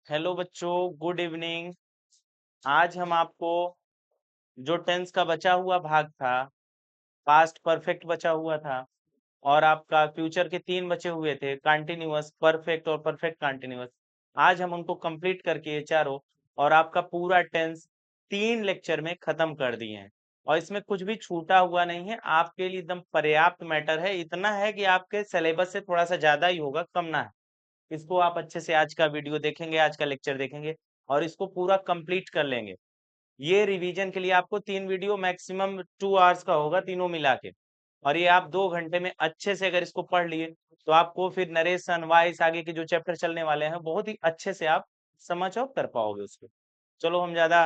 Hello बच्चों, good evening. आज हम आपको जो टेंस का बचा हुआ भाग था, पास्ट परफेक्ट बचा हुआ था और आपका फ्यूचर के 3 बचे हुए थे, कंटिन्यूअस, परफेक्ट और परफेक्ट कंटिन्यूअस। आज हम उनको कंप्लीट करके ये चारों और आपका पूरा टेंस 3 लेक्चर में खत्म कर दिए हैं। और इसमें कुछ भी छूटा हुआ नहीं है, आपके लिए एकदम पर्याप्त मैटर है। इतना है कि आपके सिलेबस से थोड़ा सा ज्यादा ही होगा, कम ना है। इसको आप अच्छे से आज का वीडियो देखेंगे, आज का लेक्चर देखेंगे और इसको पूरा कंप्लीट कर लेंगे। ये रिवीजन के लिए आपको 3 वीडियो मैक्सिमम 2 आवर्स का होगा, तीनों मिला के। और ये आप 2 घंटे में अच्छे से अगर इसको पढ़ लिए तो आपको फिर नरेशन वाइज आगे के जो चैप्टर चलने वाले हैं बहुत ही अच्छे से आप समझ और कर पाओगे उसको। चलो हम ज्यादा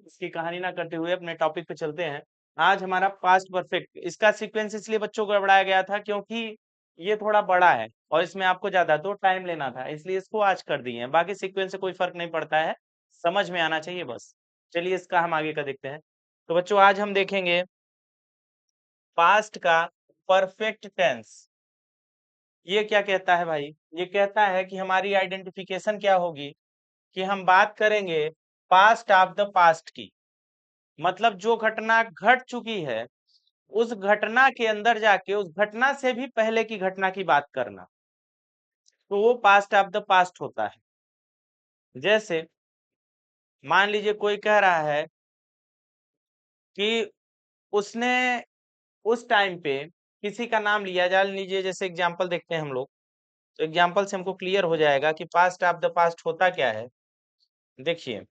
इसकी कहानी ना करते हुए अपने टॉपिक पे चलते हैं। आज हमारा पास्ट परफेक्ट, इसका सीक्वेंस इसलिए बच्चों को गड़बड़ाया गया था क्योंकि ये थोड़ा बड़ा है और इसमें आपको ज्यादा तो टाइम लेना था, इसलिए इसको आज कर दिए हैं। बाकी सीक्वेंस से कोई फर्क नहीं पड़ता है, समझ में आना चाहिए बस। चलिए इसका हम आगे का देखते हैं। तो बच्चों आज हम देखेंगे पास्ट का परफेक्ट टेंस। ये क्या कहता है भाई? ये कहता है कि हमारी आइडेंटिफिकेशन क्या होगी कि हम बात करेंगे पास्ट ऑफ द पास्ट की। मतलब जो घटना घट चुकी है उस घटना के अंदर जाके उस घटना से भी पहले की घटना की बात करना, तो वो पास्ट ऑफ द पास्ट होता है। जैसे मान लीजिए कोई कह रहा है कि उसने उस टाइम पे किसी का नाम लिया, जान लीजिए जैसे एग्जांपल देखते हैं हम लोग, तो एग्जांपल से हमको क्लियर हो जाएगा कि पास्ट ऑफ द पास्ट होता क्या है। देखिए,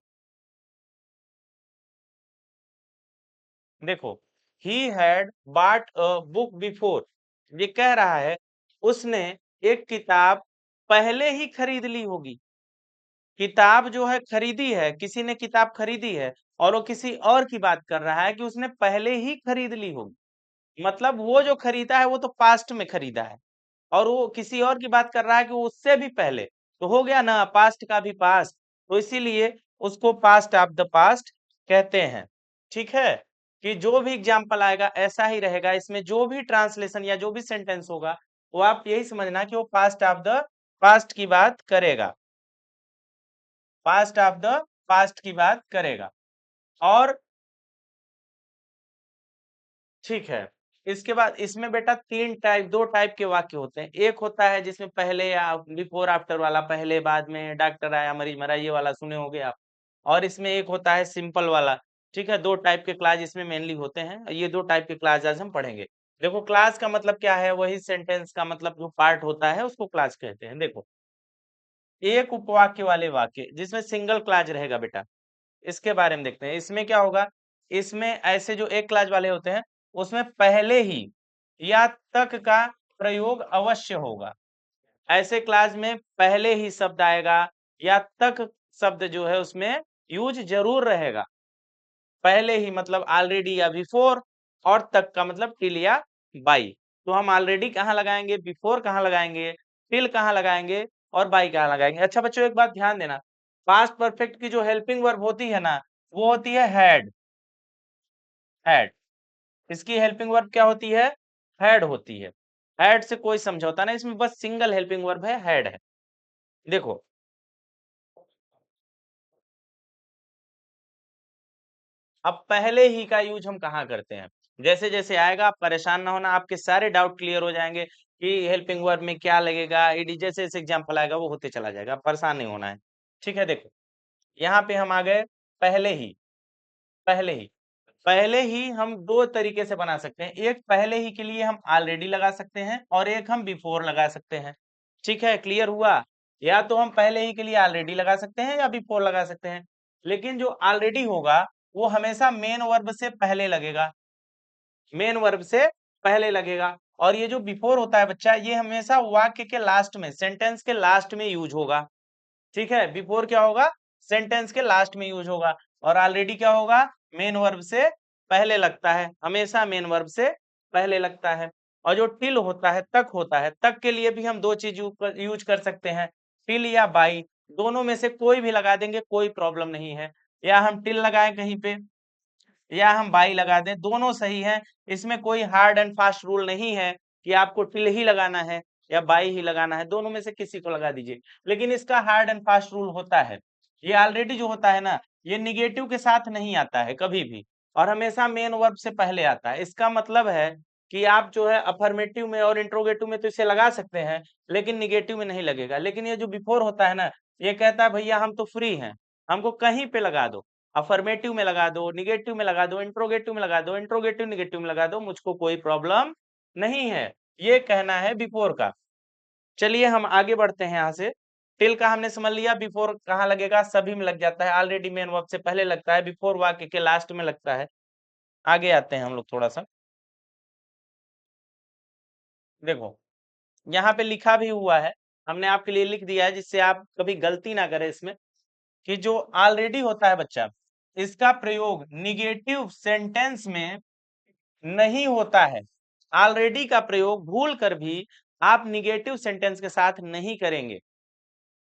देखो, he had bought a book before. ये कह रहा है उसने एक किताब पहले ही खरीद ली होगी। किताब जो है खरीदी है, किसी ने किताब खरीदी है और वो किसी और की बात कर रहा है कि उसने पहले ही खरीद ली होगी। मतलब वो जो खरीदा है वो तो पास्ट में खरीदा है और वो किसी और की बात कर रहा है कि वो उससे भी पहले। तो हो गया ना पास्ट का भी पास्ट, तो इसीलिए उसको पास्ट ऑफ द पास्ट कहते हैं। ठीक है, कि जो भी एग्जाम्पल आएगा ऐसा ही रहेगा, इसमें जो भी ट्रांसलेशन या जो भी सेंटेंस होगा वो आप यही समझना कि वो पास्ट ऑफ द पास्ट की बात करेगा, पास्ट ऑफ द पास्ट की बात करेगा। और ठीक है, इसके बाद इसमें बेटा दो टाइप के वाक्य होते हैं। एक होता है जिसमें पहले या बिफोर आफ्टर वाला, पहले बाद में, डॉक्टर आया मरीज मरा, ये वाला सुने होंगे आप। और इसमें एक होता है सिंपल वाला। ठीक है, दो टाइप के क्लास इसमें मेनली होते हैं। ये दो टाइप के क्लास आज हम पढ़ेंगे। देखो, क्लास का मतलब क्या है? वही सेंटेंस का मतलब जो पार्ट होता है उसको क्लास कहते हैं। देखो, एक उपवाक्य वाले वाक्य जिसमें सिंगल क्लाज रहेगा बेटा, इसके बारे में देखते हैं। इसमें क्या होगा? इसमें ऐसे जो एक क्लास वाले होते हैं उसमें पहले ही या तक का प्रयोग अवश्य होगा। ऐसे क्लास में पहले ही शब्द आएगा या तक शब्द जो है उसमें यूज जरूर रहेगा। पहले ही मतलब ऑलरेडी या बिफोर, और तक का मतलब टिल या बाई। तो हम ऑलरेडी कहाँ लगाएंगे, बिफोर कहाँ लगाएंगे, टिल कहाँ लगाएंगे और बाई कहाँ लगाएंगे। अच्छा बच्चों, एक बात ध्यान देना, पास्ट परफेक्ट की जो हेल्पिंग वर्ब होती है ना, वो होती है हैड। हैड, इसकी हेल्पिंग वर्ब क्या होती है? हैड होती है। हैड से कोई समझौता नहीं, इसमें बस सिंगल हेल्पिंग वर्ब है, हैड है। देखो, अब पहले ही का यूज हम कहाँ करते हैं? जैसे जैसे आएगा आप परेशान ना होना, आपके सारे डाउट क्लियर हो जाएंगे कि हेल्पिंग वर्ब में क्या लगेगा, ईडी जैसे जैसे एग्जांपल आएगा वो होते चला जाएगा, परेशान नहीं होना है। ठीक है, देखो यहाँ पे हम आ गए पहले ही। पहले ही, पहले ही हम दो तरीके से बना सकते हैं। एक पहले ही के लिए हम ऑलरेडी लगा सकते हैं और एक हम बिफोर लगा सकते हैं। ठीक है, क्लियर हुआ? या तो हम पहले ही के लिए ऑलरेडी लगा सकते हैं या बिफोर लगा सकते हैं। लेकिन जो ऑलरेडी होगा वो हमेशा मेन वर्ब से पहले लगेगा, मेन वर्ब से पहले लगेगा। और ये जो बिफोर होता है बच्चा, ये हमेशा वाक्य के लास्ट में, सेंटेंस के लास्ट में यूज होगा। ठीक है, बिफोर क्या होगा? सेंटेंस के लास्ट में यूज होगा। और ऑलरेडी क्या होगा? मेन वर्ब से पहले लगता है, हमेशा मेन वर्ब से पहले लगता है। और जो टिल होता है, तक होता है, तक के लिए भी हम दो चीज यूज कर सकते हैं, टिल या बाई। दोनों में से कोई भी लगा देंगे, कोई प्रॉब्लम नहीं है। या हम टिल लगाएं कहीं पे या हम बाई लगा दें, दोनों सही है। इसमें कोई हार्ड एंड फास्ट रूल नहीं है कि आपको टिल ही लगाना है। या बाई ही लगाना है, दोनों में से किसी को लगा दीजिए। लेकिन इसका हार्ड एंड फास्ट रूल होता है, ये ऑलरेडी जो होता है ना, ये निगेटिव के साथ नहीं आता है कभी भी, और हमेशा मेन वर्ब से पहले आता है। इसका मतलब है कि आप जो है अफर्मेटिव में और इंट्रोगेटिव में तो इसे लगा सकते हैं, लेकिन निगेटिव में नहीं लगेगा। लेकिन ये जो बिफोर होता है ना, ये कहता है भैया हम तो फ्री हैं, हमको कहीं पे लगा दो, अफर्मेटिव में लगा दो, निगेटिव में लगा दो, इंट्रोगेटिव में लगा दो, इंट्रोगेटिव निगेटिव में लगा दो, मुझको कोई प्रॉब्लम नहीं है। ये कहना है बिफोर का। चलिए हम आगे बढ़ते हैं यहाँ से। टिल का हमने समझ लिया, बिफोर कहाँ लगेगा, सभी में लग जाता है, ऑलरेडी मेन वर्ब से पहले लगता है, बिफोर वाक्य के लास्ट में लगता है। आगे आते हैं हम लोग थोड़ा सा। देखो यहाँ पे लिखा भी हुआ है, हमने आपके लिए लिख दिया है जिससे आप कभी गलती ना करें इसमें, कि जो ऑलरेडी होता है बच्चा, इसका प्रयोग निगेटिव सेंटेंस में नहीं होता है। ऑलरेडी का प्रयोग भूल कर भी आप निगेटिव सेंटेंस के साथ नहीं करेंगे।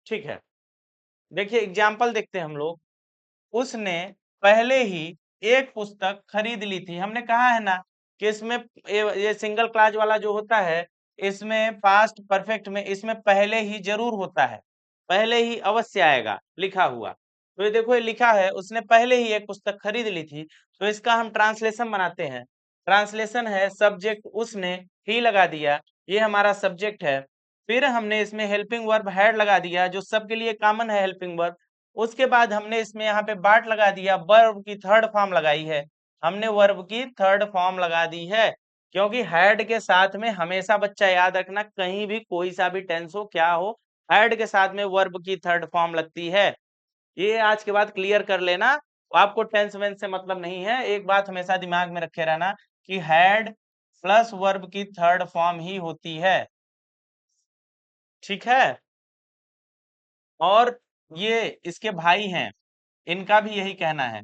ठीक है, देखिए एग्जाम्पल देखते हैं हम लोग। उसने पहले ही एक पुस्तक खरीद ली थी। हमने कहा है ना कि इसमें ये सिंगल क्लॉज वाला जो होता है, इसमें पास्ट परफेक्ट में इसमें पहले ही जरूर होता है, पहले ही अवश्य आएगा लिखा हुआ। तो ये देखो, ये लिखा है उसने पहले ही एक पुस्तक खरीद ली थी, तो इसका हम ट्रांसलेशन बनाते हैं। ट्रांसलेशन है सब्जेक्ट उसने ही लगा दिया, ये हमारा सब्जेक्ट है। फिर हमने इसमें हेल्पिंग वर्ब हैड लगा दिया, जो सबके लिए कॉमन है हेल्पिंग वर्ब। उसके बाद हमने इसमें यहाँ पे बाट लगा दिया, वर्ब की थर्ड फॉर्म लगाई है, हमने वर्ब की थर्ड फॉर्म लगा दी है। क्योंकि हैड के साथ में हमेशा बच्चा याद रखना, कहीं भी कोई सा भी टेंस हो क्या हो, हैड के साथ में वर्ब की थर्ड फॉर्म लगती है। ये आज के बाद क्लियर कर लेना, आपको टेंस वेंस से मतलब नहीं है। एक बात हमेशा दिमाग में रखे रहना कि हैड प्लस वर्ब की थर्ड फॉर्म ही होती है। ठीक है, और ये इसके भाई हैं, इनका भी यही कहना है।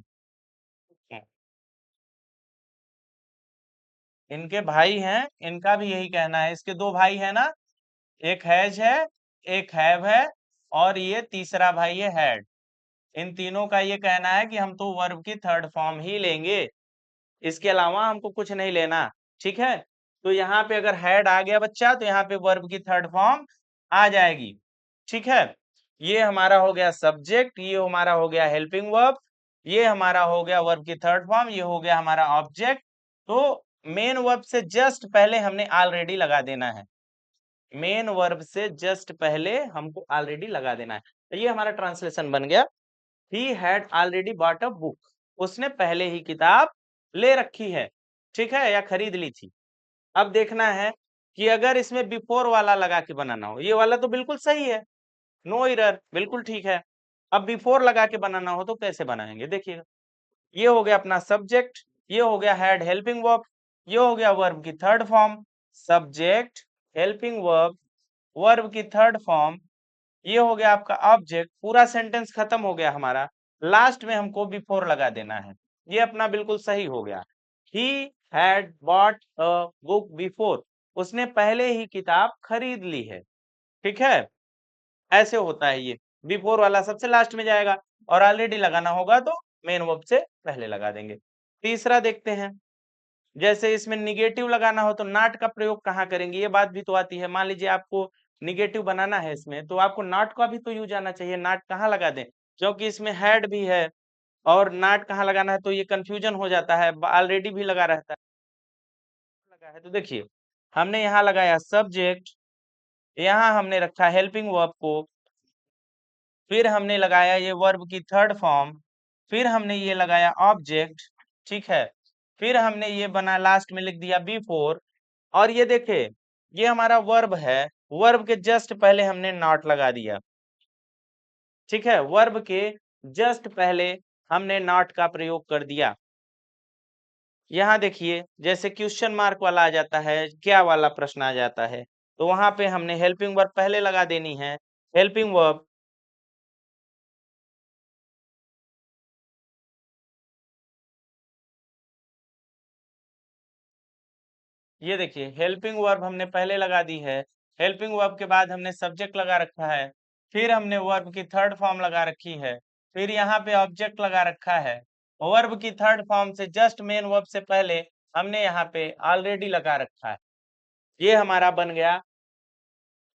इनके भाई हैं, इनका भी यही कहना है। इसके दो भाई हैं ना, एक हैज है, एक हैव है, और ये तीसरा भाई है हैड। इन तीनों का ये कहना है कि हम तो वर्ब की थर्ड फॉर्म ही लेंगे, इसके अलावा हमको कुछ नहीं लेना। ठीक है, तो यहाँ पे अगर हैड आ गया बच्चा, तो यहाँ पे वर्ब की थर्ड फॉर्म आ जाएगी। ठीक है, ये हमारा हो गया सब्जेक्ट, ये हमारा हो गया हेल्पिंग वर्ब, ये हमारा हो गया वर्ब की थर्ड फॉर्म, ये हो गया हमारा ऑब्जेक्ट। तो मेन वर्ब से जस्ट पहले हमने ऑलरेडी लगा देना है, मेन वर्ब से जस्ट पहले हमको ऑलरेडी लगा देना है। तो ये हमारा ट्रांसलेशन बन गया, he had already bought a book, उसने पहले ही किताब ले रखी है। ठीक है, या खरीद ली थी। अब देखना है कि अगर इसमें बिफोर वाला लगा के बनाना हो, ये वाला तो बिल्कुल सही है, नो एरर, बिल्कुल ठीक है। अब बिफोर लगा के बनाना हो तो कैसे बनाएंगे, देखिएगा। ये हो गया अपना सब्जेक्ट, ये हो गया हैड हेल्पिंग वर्ब, ये हो गया वर्ब की third form, subject helping verb verb की थर्ड फॉर्म, ये हो गया आपका ऑब्जेक्ट। पूरा सेंटेंस खत्म हो गया हमारा, लास्ट में हमको बिफोर लगा देना है। ये अपना बिल्कुल सही हो गया। He had bought a book before, उसने पहले ही किताब खरीद ली है। ठीक है, ऐसे होता है ये, बिफोर वाला सबसे लास्ट में जाएगा, और ऑलरेडी लगाना होगा तो मेन वर्ब से पहले लगा देंगे। तीसरा देखते हैं, जैसे इसमें निगेटिव लगाना हो तो नॉट का प्रयोग कहाँ करेंगे, ये बात भी तो आती है। मान लीजिए आपको निगेटिव बनाना है इसमें, तो आपको नॉट का भी तो यूज आना चाहिए। नॉट कहाँ लगा दें, क्योंकि इसमें हैड भी है, और नॉट कहाँ लगाना है तो ये कंफ्यूजन हो जाता है, ऑलरेडी भी लगा रहता है। लगा है तो देखिए, हमने यहाँ लगाया सब्जेक्ट, यहाँ हमने रखा हेल्पिंग वर्ब को, फिर हमने लगाया ये वर्ब की थर्ड फॉर्म, फिर हमने ये लगाया ऑब्जेक्ट। ठीक है, फिर हमने ये बना लास्ट में लिख दिया बिफोर, और ये देखे ये हमारा वर्ब है, वर्ब के जस्ट पहले हमने नॉट लगा दिया। ठीक है, वर्ब के जस्ट पहले हमने नॉट का प्रयोग कर दिया। यहाँ देखिए, जैसे क्वेश्चन मार्क वाला आ जाता है, क्या वाला प्रश्न आ जाता है, तो वहां पे हमने हेल्पिंग वर्ब पहले लगा देनी है। हेल्पिंग वर्ब, ये देखिए हेल्पिंग वर्ब हमने पहले लगा दी है, हेल्पिंग वर्ब के बाद हमने सब्जेक्ट लगा रखा है, फिर हमने वर्ब की थर्ड फॉर्म लगा रखी है, फिर यहाँ पे ऑब्जेक्ट लगा रखा है। वर्ब की थर्ड फॉर्म से जस्ट मेन वर्ब से पहले हमने यहाँ पे ऑलरेडी लगा रखा है। ये हमारा बन गया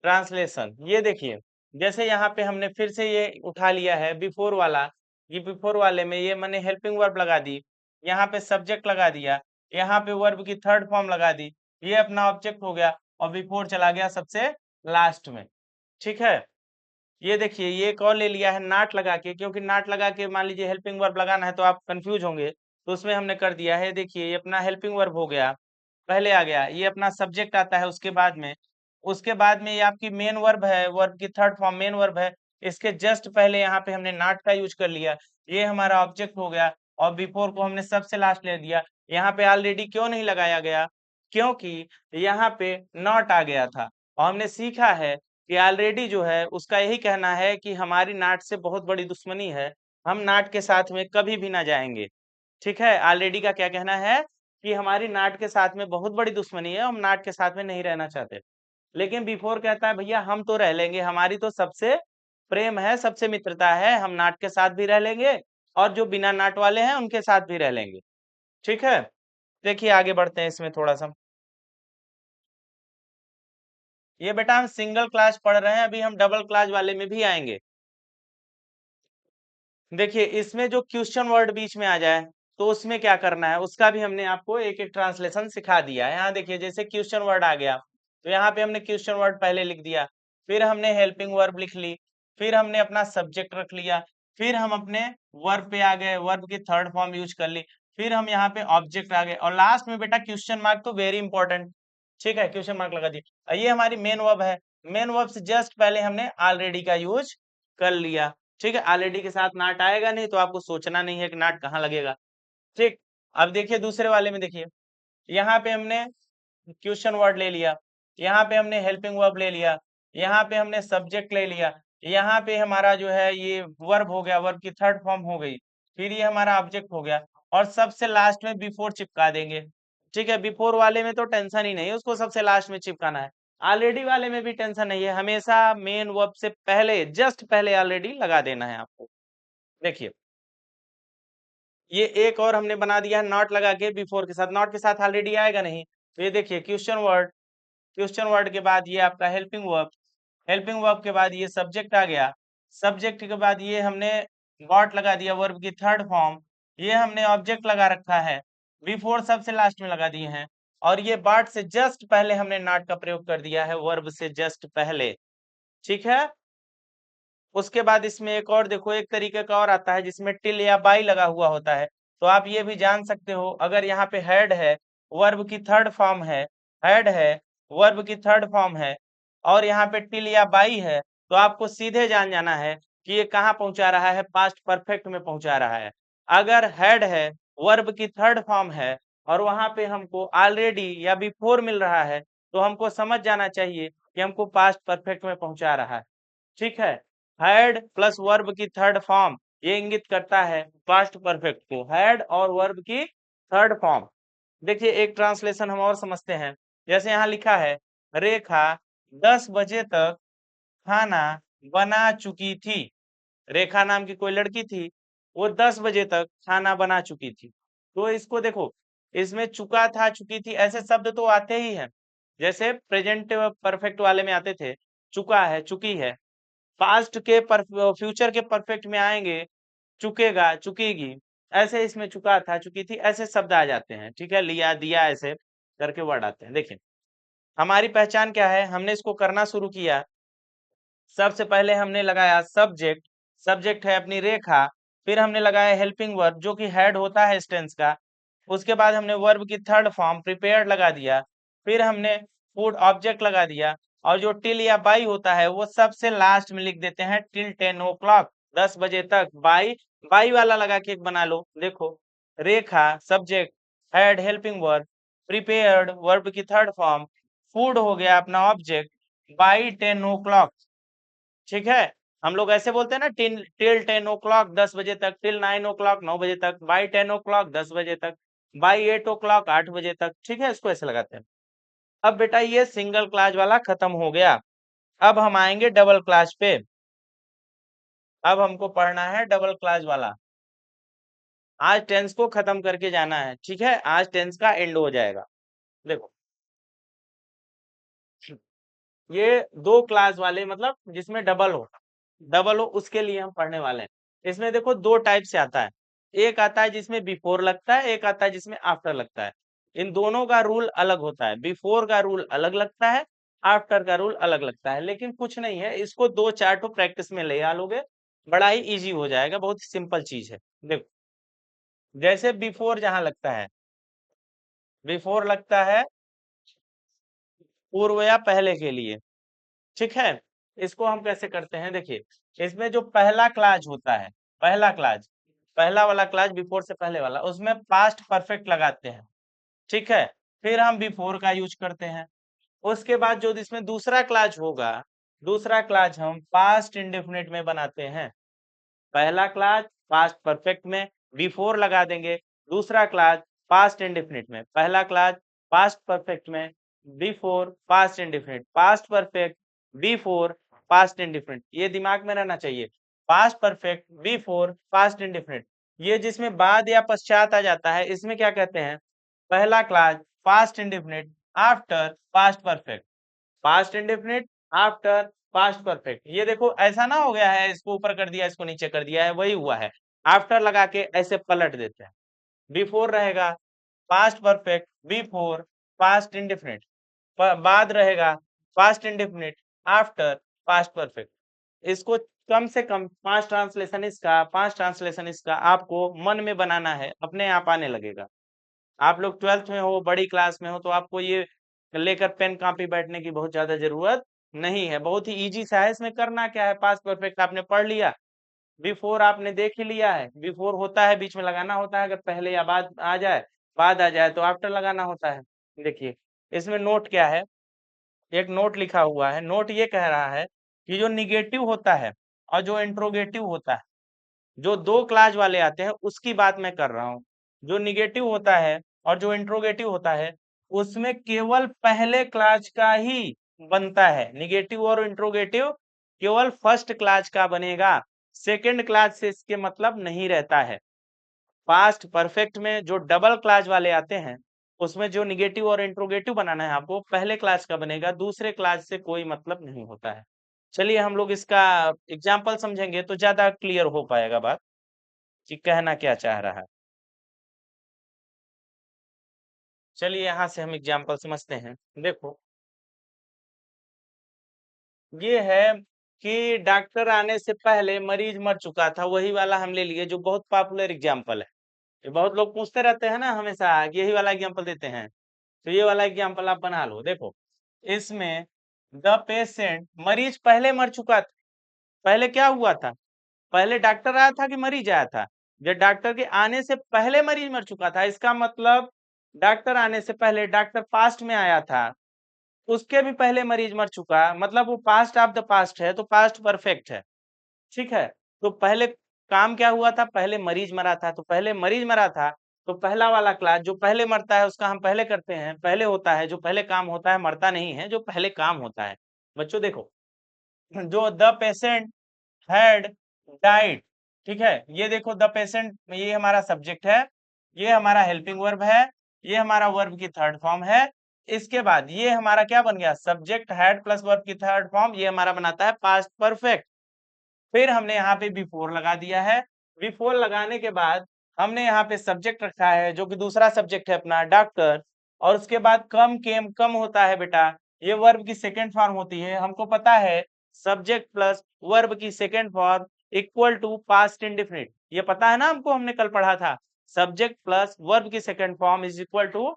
ट्रांसलेशन, ये देखिए जैसे यहाँ पे हमने फिर से ये उठा लिया है बिफोर वाला, ये बिफोर वाले में ये मैंने हेल्पिंग वर्ब लगा दी, यहाँ पे सब्जेक्ट लगा दिया, यहाँ पे वर्ब की थर्ड फॉर्म लगा दी, ये अपना ऑब्जेक्ट हो गया और बिफोर चला गया सबसे लास्ट में। ठीक है, ये देखिए ये एक और ले लिया है नाट लगा के, क्योंकि नाट लगा के मान लीजिए हेल्पिंग वर्ब लगाना है तो आप कंफ्यूज होंगे, तो उसमें हमने कर दिया है। देखिए ये अपना हेल्पिंग वर्ब हो गया, पहले आ गया, ये अपना सब्जेक्ट आता है उसके बाद में ये आपकी मेन वर्ब है, वर्ब की थर्ड फॉर्म मेन वर्ब है, इसके जस्ट पहले यहाँ पे हमने नॉट का यूज कर लिया, ये हमारा ऑब्जेक्ट हो गया और बिफोर को हमने सबसे लास्ट ले दिया। यहाँ पे ऑलरेडी क्यों नहीं लगाया गया, क्योंकि यहाँ पे नॉट आ गया था और हमने सीखा है कि ऑलरेडी जो है उसका यही कहना है कि हमारी नाट से बहुत बड़ी दुश्मनी है, हम नाट के साथ में कभी भी ना जाएंगे। ठीक है, ऑलरेडी का क्या कहना है कि हमारी नाट के साथ में बहुत बड़ी दुश्मनी है, हम नाट के साथ में नहीं रहना चाहते। लेकिन बिफोर कहता है भैया हम तो रह लेंगे, हमारी तो सबसे प्रेम है, सबसे मित्रता है, हम नाट के साथ भी रह लेंगे और जो बिना नाट वाले हैं उनके साथ भी रह लेंगे। ठीक है, देखिए आगे बढ़ते हैं इसमें थोड़ा सा। ये बेटा हम सिंगल क्लास पढ़ रहे हैं, अभी हम डबल क्लास वाले में भी आएंगे। देखिए इसमें जो क्वेश्चन वर्ड बीच में आ जाए तो उसमें क्या करना है, उसका भी हमने आपको एक एक ट्रांसलेशन सिखा दिया है। यहाँ देखिए जैसे क्वेश्चन वर्ड आ गया तो यहाँ पे हमने क्वेश्चन वर्ड पहले लिख दिया, फिर हमने हेल्पिंग वर्ब लिख ली, फिर हमने अपना सब्जेक्ट रख लिया, फिर हम अपने वर्ब पे आ गए, वर्ब की थर्ड फॉर्म यूज कर ली, फिर हम यहाँ पे ऑब्जेक्ट आ गए और लास्ट में बेटा क्वेश्चन मार्क तो वेरी इंपॉर्टेंट। ठीक है, क्वेश्चन मार्क लगा दिया, ये हमारी मेन वर्ब है, मेन वर्ब से जस्ट पहले हमने ऑलरेडी का यूज कर लिया। ठीक है, ऑलरेडी के साथ नाट आएगा नहीं तो आपको सोचना नहीं है कि नाट कहाँ लगेगा। ठीक, अब देखिए दूसरे वाले में देखिए, यहाँ पे हमने क्वेश्चन वर्ड ले लिया, यहाँ पे हमने हेल्पिंग वर्ब ले लिया, यहाँ पे हमने सब्जेक्ट ले लिया, यहाँ पे हमारा जो है ये वर्ब हो गया, वर्ब की थर्ड फॉर्म हो गई, फिर ये हमारा ऑब्जेक्ट हो गया और सबसे लास्ट में बिफोर चिपका देंगे। ठीक है, बिफोर वाले में तो टेंशन ही नहीं है, उसको सबसे लास्ट में चिपकाना है। ऑलरेडी वाले में भी टेंशन नहीं है, हमेशा मेन वर्ब से पहले जस्ट पहले ऑलरेडी लगा देना है आपको। देखिए ये एक और हमने बना दिया है नॉट लगा के बिफोर के साथ, नॉट के साथ ऑलरेडी आएगा नहीं, तो ये देखिए क्वेश्चन वर्ड के बाद ये आपका हेल्पिंग वर्ब के बाद ये सब्जेक्ट आ गया, सब्जेक्ट के बाद ये हमने गॉट लगा दिया वर्ब की थर्ड फॉर्म, ये हमने ऑब्जेक्ट लगा रखा है, बिफोर सबसे लास्ट में लगा दिए हैं और ये बाट से जस्ट पहले हमने नॉट का प्रयोग कर दिया है, वर्ब से जस्ट पहले। ठीक है, उसके बाद इसमें एक और देखो एक तरीके का और आता है जिसमें टिल या बाई लगा हुआ होता है, तो आप ये भी जान सकते हो, अगर यहाँ पे हेड है, वर्ब की थर्ड फॉर्म है, हेड है, वर्ब की थर्ड फॉर्म है और यहाँ पे टिल या बाई है, तो आपको सीधे जान जाना है कि ये कहाँ पहुंचा रहा है, पास्ट परफेक्ट में पहुंचा रहा है। अगर हेड है, वर्ब की थर्ड फॉर्म है और वहां पे हमको ऑलरेडी या बिफोर मिल रहा है, तो हमको समझ जाना चाहिए कि हमको पास्ट परफेक्ट में पहुंचा रहा है। ठीक है, हैड प्लस वर्ब की थर्ड फॉर्म ये इंगित करता है पास्ट परफेक्ट को, हैड और वर्ब की थर्ड फॉर्म। देखिए एक ट्रांसलेशन हम और समझते हैं, जैसे यहाँ लिखा है रेखा 10 बजे तक खाना बना चुकी थी, रेखा नाम की कोई लड़की थी, वो 10 बजे तक खाना बना चुकी थी। तो इसको देखो, इसमें चुका था चुकी थी ऐसे शब्द तो आते ही हैं, जैसे प्रेजेंट परफेक्ट वाले में आते थे चुका है चुकी है, पास्ट के फ्यूचर के परफेक्ट में आएंगे चुकेगा चुकेगी, ऐसे इसमें चुका था चुकी थी ऐसे शब्द आ जाते हैं। ठीक है, लिया दिया ऐसे करके वर्ड आते हैं। देखिए हमारी पहचान क्या है, हमने इसको करना शुरू किया, सबसे पहले हमने लगाया सब्जेक्ट, सब्जेक्ट है अपनी रेखा, फिर हमने लगाया हेल्पिंग वर्ब जो कि हेड होता है टेंस का, उसके बाद हमने वर्ब की थर्ड फॉर्म प्रिपेयर्ड लगा दिया, फिर हमने फूड ऑब्जेक्ट लगा दिया और जो टिल या बाई होता है वो सबसे लास्ट में लिख देते हैं, टिल 10 o'clock 10 बजे तक, बाई बाई वाला लगा के एक बना लो। देखो रेखा subject, had helping verb, prepared verb की थर्ड फॉर्म, फूड हो गया अपना ऑब्जेक्ट, बाई 10 o'clock। ठीक है, हम लोग ऐसे बोलते हैं ना, टिल टिल 10 o'clock 10 बजे तक, टिल 9 o'clock 9 बजे तक, बाई 10 o'clock 10 बजे तक, बाई 8 o'clock 8 बजे तक। ठीक है, इसको ऐसे लगाते हैं। अब बेटा ये सिंगल क्लास वाला खत्म हो गया, अब हम आएंगे डबल क्लास पे, अब हमको पढ़ना है डबल क्लास वाला। आज टेंस को खत्म करके जाना है, ठीक है, आज टेंस का एंड हो जाएगा। देखो ये 2 क्लास वाले मतलब जिसमें डबल हो उसके लिए हम पढ़ने वाले हैं। इसमें देखो 2 टाइप से आता है। एक आता है जिसमें बिफोर लगता है, एक आता है जिसमें आफ्टर लगता है। इन दोनों का रूल अलग होता है। बिफोर का रूल अलग लगता है, आफ्टर का रूल अलग लगता है। लेकिन कुछ नहीं है, इसको 2-4 ठो प्रैक्टिस में ले आ लोगे, बड़ा ही ईज़ी हो जाएगा, बहुत ही सिंपल चीज़ है। देखो, जैसे बिफोर जहाँ लगता है, बिफोर लगता है पूर्व या पहले के लिए, ठीक है? इसको हम कैसे करते हैं देखिए, इसमें जो पहला क्लाज होता है, पहला क्लाज, पहला वाला क्लाज बिफोर से पहले वाला, उसमें पास्ट परफेक्ट लगाते हैं, ठीक है? फिर हम बिफोर का यूज करते हैं। उसके बाद जो इसमें दूसरा क्लाज होगा, दूसरा क्लाज हम पास्ट इंडेफिनिट में बनाते हैं। पहला क्लास पास्ट परफेक्ट में बिफोर लगा देंगे, दूसरा क्लास पास्ट इंडेफिनिट में, पहला क्लास पास्ट परफेक्ट में before past indefinite, past perfect before past indefinite, ये दिमाग में रहना चाहिए। Past perfect before past indefinite, ये जिसमें बाद या पश्चात आ जाता है इसमें क्या कहते हैं? पहला class past indefinite after past perfect, past indefinite after past perfect. ये देखो ऐसा ना हो गया है इसको ऊपर कर दिया इसको नीचे कर दिया है, वही हुआ है। आफ्टर लगा के ऐसे पलट देते हैं। बिफोर रहेगा past perfect before past indefinite, बाद रहेगा past indefinite after past perfect. इसको कम से कम 5 ट्रांसलेशन इसका आपको मन में बनाना है, अपने आप आने लगेगा। आप लोग 12th में हो, बड़ी क्लास में हो, तो आपको ये लेकर पेन कॉपी बैठने की बहुत ज्यादा जरूरत नहीं है। बहुत ही इजी सा है। इसमें करना क्या है, पास्ट परफेक्ट आपने पढ़ लिया, बिफोर आपने देख ही लिया है, बिफोर होता है बीच में लगाना होता है, अगर पहले या बाद आ जाए तो आफ्टर लगाना होता है। देखिए इसमें नोट क्या है, एक नोट लिखा हुआ है। नोट ये कह रहा है कि जो निगेटिव होता है और जो इंट्रोगेटिव होता है, जो 2 क्लास वाले आते हैं उसकी बात मैं कर रहा हूँ। जो निगेटिव होता है और जो इंट्रोगेटिव होता है, उसमें केवल पहले क्लास का ही बनता है। निगेटिव और इंट्रोगेटिव केवल फर्स्ट क्लास का बनेगा, सेकंड क्लास से इसके मतलब नहीं रहता है। पास्ट परफेक्ट में जो डबल क्लास वाले आते हैं, उसमें जो निगेटिव और इंट्रोगेटिव बनाना है आपको, पहले क्लास का बनेगा, दूसरे क्लास से कोई मतलब नहीं होता है। चलिए हम लोग इसका एग्जाम्पल समझेंगे तो ज्यादा क्लियर हो पाएगा बात कि कहना क्या चाह रहा है। चलिए यहाँ से हम एग्जाम्पल समझते हैं। देखो ये है कि डॉक्टर आने से पहले मरीज मर चुका था, वही वाला हम ले लिए जो बहुत पॉपुलर एग्जाम्पल है। ये बहुत लोग पूछते रहते हैं ना हमेशा कि यही वाला एग्जाम्पल देते हैं, तो ये वाला एग्जाम्पल आप बना लो। देखो इसमें द पेशेंट, मरीज पहले मर चुका था। पहले क्या हुआ था? पहले डॉक्टर आया था कि मरीज आया था? जब डॉक्टर के आने से पहले मरीज मर चुका था, इसका मतलब डॉक्टर आने से पहले डॉक्टर पास्ट में आया था, उसके भी पहले मरीज मर चुका, मतलब वो पास्ट ऑफ द पास्ट है, तो पास्ट परफेक्ट है। ठीक है, तो पहले काम क्या हुआ था? पहले मरीज मरा था, तो पहले मरीज मरा था, तो पहला वाला क्लास जो पहले मरता है उसका हम पहले करते हैं, पहले होता है, जो पहले काम होता है मरता नहीं है, जो पहले काम होता है। बच्चों देखो, जो द पेशेंट हैड डाइड, ठीक है, ये देखो द पेशेंट, ये हमारा सब्जेक्ट है, ये हमारा हेल्पिंग वर्ब है, ये हमारा वर्ब की थर्ड फॉर्म है। इसके बाद ये हमारा क्या बन गया? सब्जेक्ट हैड प्लस वर्ब की थर्ड फॉर्म, ये हमारा बनाता है पास्ट परफेक्ट। फिर हमने यहाँ पे बिफोर लगा दिया है। बिफोर लगाने के बाद हमने यहाँ पे सब्जेक्ट रखा है जो कि दूसरा सब्जेक्ट है अपना डॉक्टर, और उसके बाद कम केम, कम होता है बेटा, ये वर्ब की सेकेंड फॉर्म होती है। हमको पता है सब्जेक्ट प्लस वर्ब की second form equal to past indefinite, ये पता है ना हमको, हमने कल पढ़ा था। सब्जेक्ट प्लस वर्ब की second form is equal to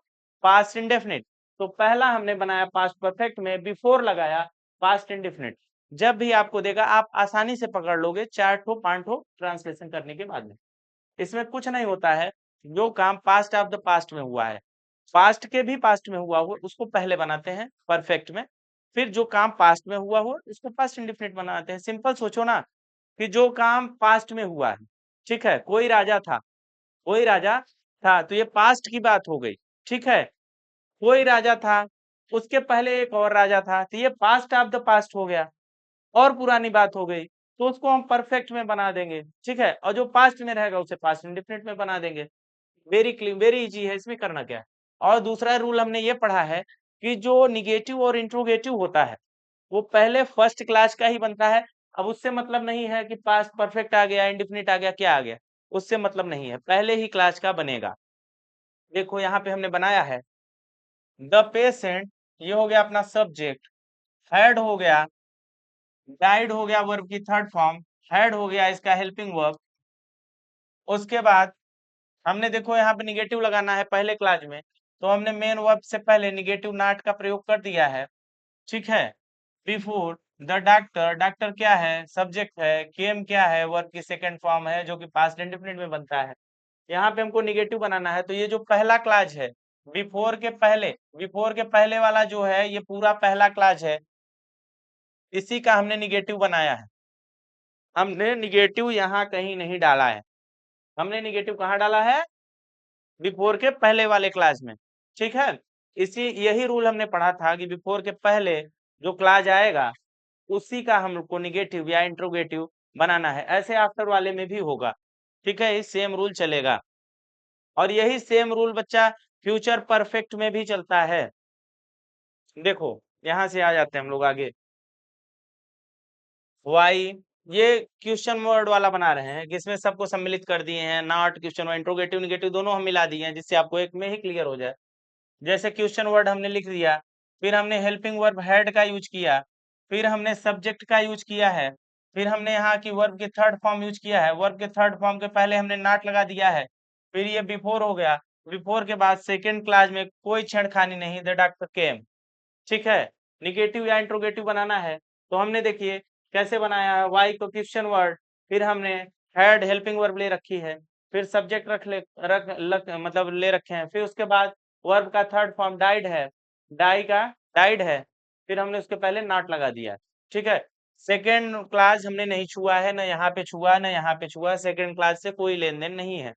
past indefinite. तो पहला हमने बनाया पास्ट परफेक्ट में, बिफोर लगाया पास्ट इंडेफिनिट। जब भी आपको देगा आप आसानी से पकड़ लोगे 4-5 ट्रांसलेशन करने के बाद में। इसमें कुछ नहीं होता है, जो काम पास्ट ऑफ द पास्ट में हुआ है, पास्ट के भी पास्ट में हुआ हो उसको पहले बनाते हैं परफेक्ट में, फिर जो काम पास्ट में हुआ हो उसको पास्ट इंडिफिनिट बनाते हैं। सिंपल सोचो ना कि जो काम पास्ट में हुआ है, ठीक है, कोई राजा था, कोई राजा था, तो ये पास्ट की बात हो गई, ठीक है। कोई राजा था, उसके पहले एक और राजा था, तो ये पास्ट ऑफ द पास्ट हो गया, और पुरानी बात हो गई, तो उसको हम परफेक्ट में बना देंगे, ठीक है, और जो पास्ट में रहेगा उसे पास्ट इंडेफिनिट में बना देंगे। वेरी क्लीन, वेरी इजी है, इसमें करना क्या है। और दूसरा रूल हमने ये पढ़ा है कि जो निगेटिव और इंट्रोगेटिव होता है, वो पहले फर्स्ट क्लास का ही बनता है। अब उससे मतलब नहीं है कि पास्ट परफेक्ट आ गया, इंडेफिनिट आ गया, क्या आ गया, उससे मतलब नहीं है, पहले ही क्लास का बनेगा। देखो यहाँ पे हमने बनाया है द पेशेंट, ये हो गया अपना सब्जेक्ट, हैड हो गया, डाइड हो गया वर्ब की थर्ड फॉर्म, हैड हो गया इसका हेल्पिंग वर्ब। उसके बाद हमने देखो यहाँ पे निगेटिव लगाना है पहले क्लास में, तो हमने मेन वर्ब से पहले निगेटिव नॉट का प्रयोग कर दिया है। ठीक है, बिफोर द डॉक्टर, डॉक्टर क्या है, सब्जेक्ट है, केम क्या है, वर्ब की सेकंड फॉर्म है जो कि पास्ट इंडेफिनिट में बनता है। यहाँ पे हमको निगेटिव बनाना है, तो ये जो पहला क्लास है बिफोर के पहले वाला जो है ये पूरा पहला क्लास है, इसी का हमने निगेटिव बनाया है। हमने निगेटिव यहाँ कहीं नहीं डाला है, हमने निगेटिव कहाँ डाला है, बिफोर के पहले वाले क्लास में। ठीक है, इसी यही रूल हमने पढ़ा था कि बिफोर के पहले जो क्लास आएगा उसी का हमको निगेटिव या इंट्रोगेटिव बनाना है। ऐसे आफ्टर वाले में भी होगा। ठीक है, इस सेम रूल चलेगा, और यही सेम रूल बच्चा फ्यूचर परफेक्ट में भी चलता है। देखो यहां से आ जाते हैं हम लोग आगे। वाई, ये क्वेश्चन वर्ड वाला बना रहे हैं, जिसमें सबको सम्मिलित कर दिए हैं, not question word, interrogative negative दोनों हम मिला दिए हैं, जिससे आपको एक में ही क्लियर हो जाए। जैसे क्वेश्चन वर्ड हमने लिख दिया, फिर हमने हेल्पिंग वर्ब हैड का यूज किया, फिर हमने सब्जेक्ट का यूज किया है, फिर हमने यहाँ की वर्ब की थर्ड फॉर्म यूज किया है, वर्ब के थर्ड फॉर्म के पहले हमने नॉट लगा दिया है, फिर ये बिफोर हो गया, बिफोर के बाद सेकेंड क्लास में कोई छेड़खानी नहीं, द डॉक्टर केम। ठीक है, निगेटिव या इंट्रोगेटिव बनाना है, तो हमने देखिए कैसे बनाया है, वाई को क्वेश्चन वर्ड, फिर हमने हैड हेल्पिंग वर्ब ले रखी है, फिर सब्जेक्ट मतलब ले रखे हैं, फिर उसके बाद वर्ब का थर्ड फॉर्म डाइड है, डाई का डाइड है, फिर हमने उसके पहले नॉट लगा दिया है। ठीक है, सेकेंड क्लास हमने नहीं छुआ है, ना यहाँ पे छुआ ना यहाँ पे छुआ, सेकेंड क्लास से कोई लेन देन नहीं है,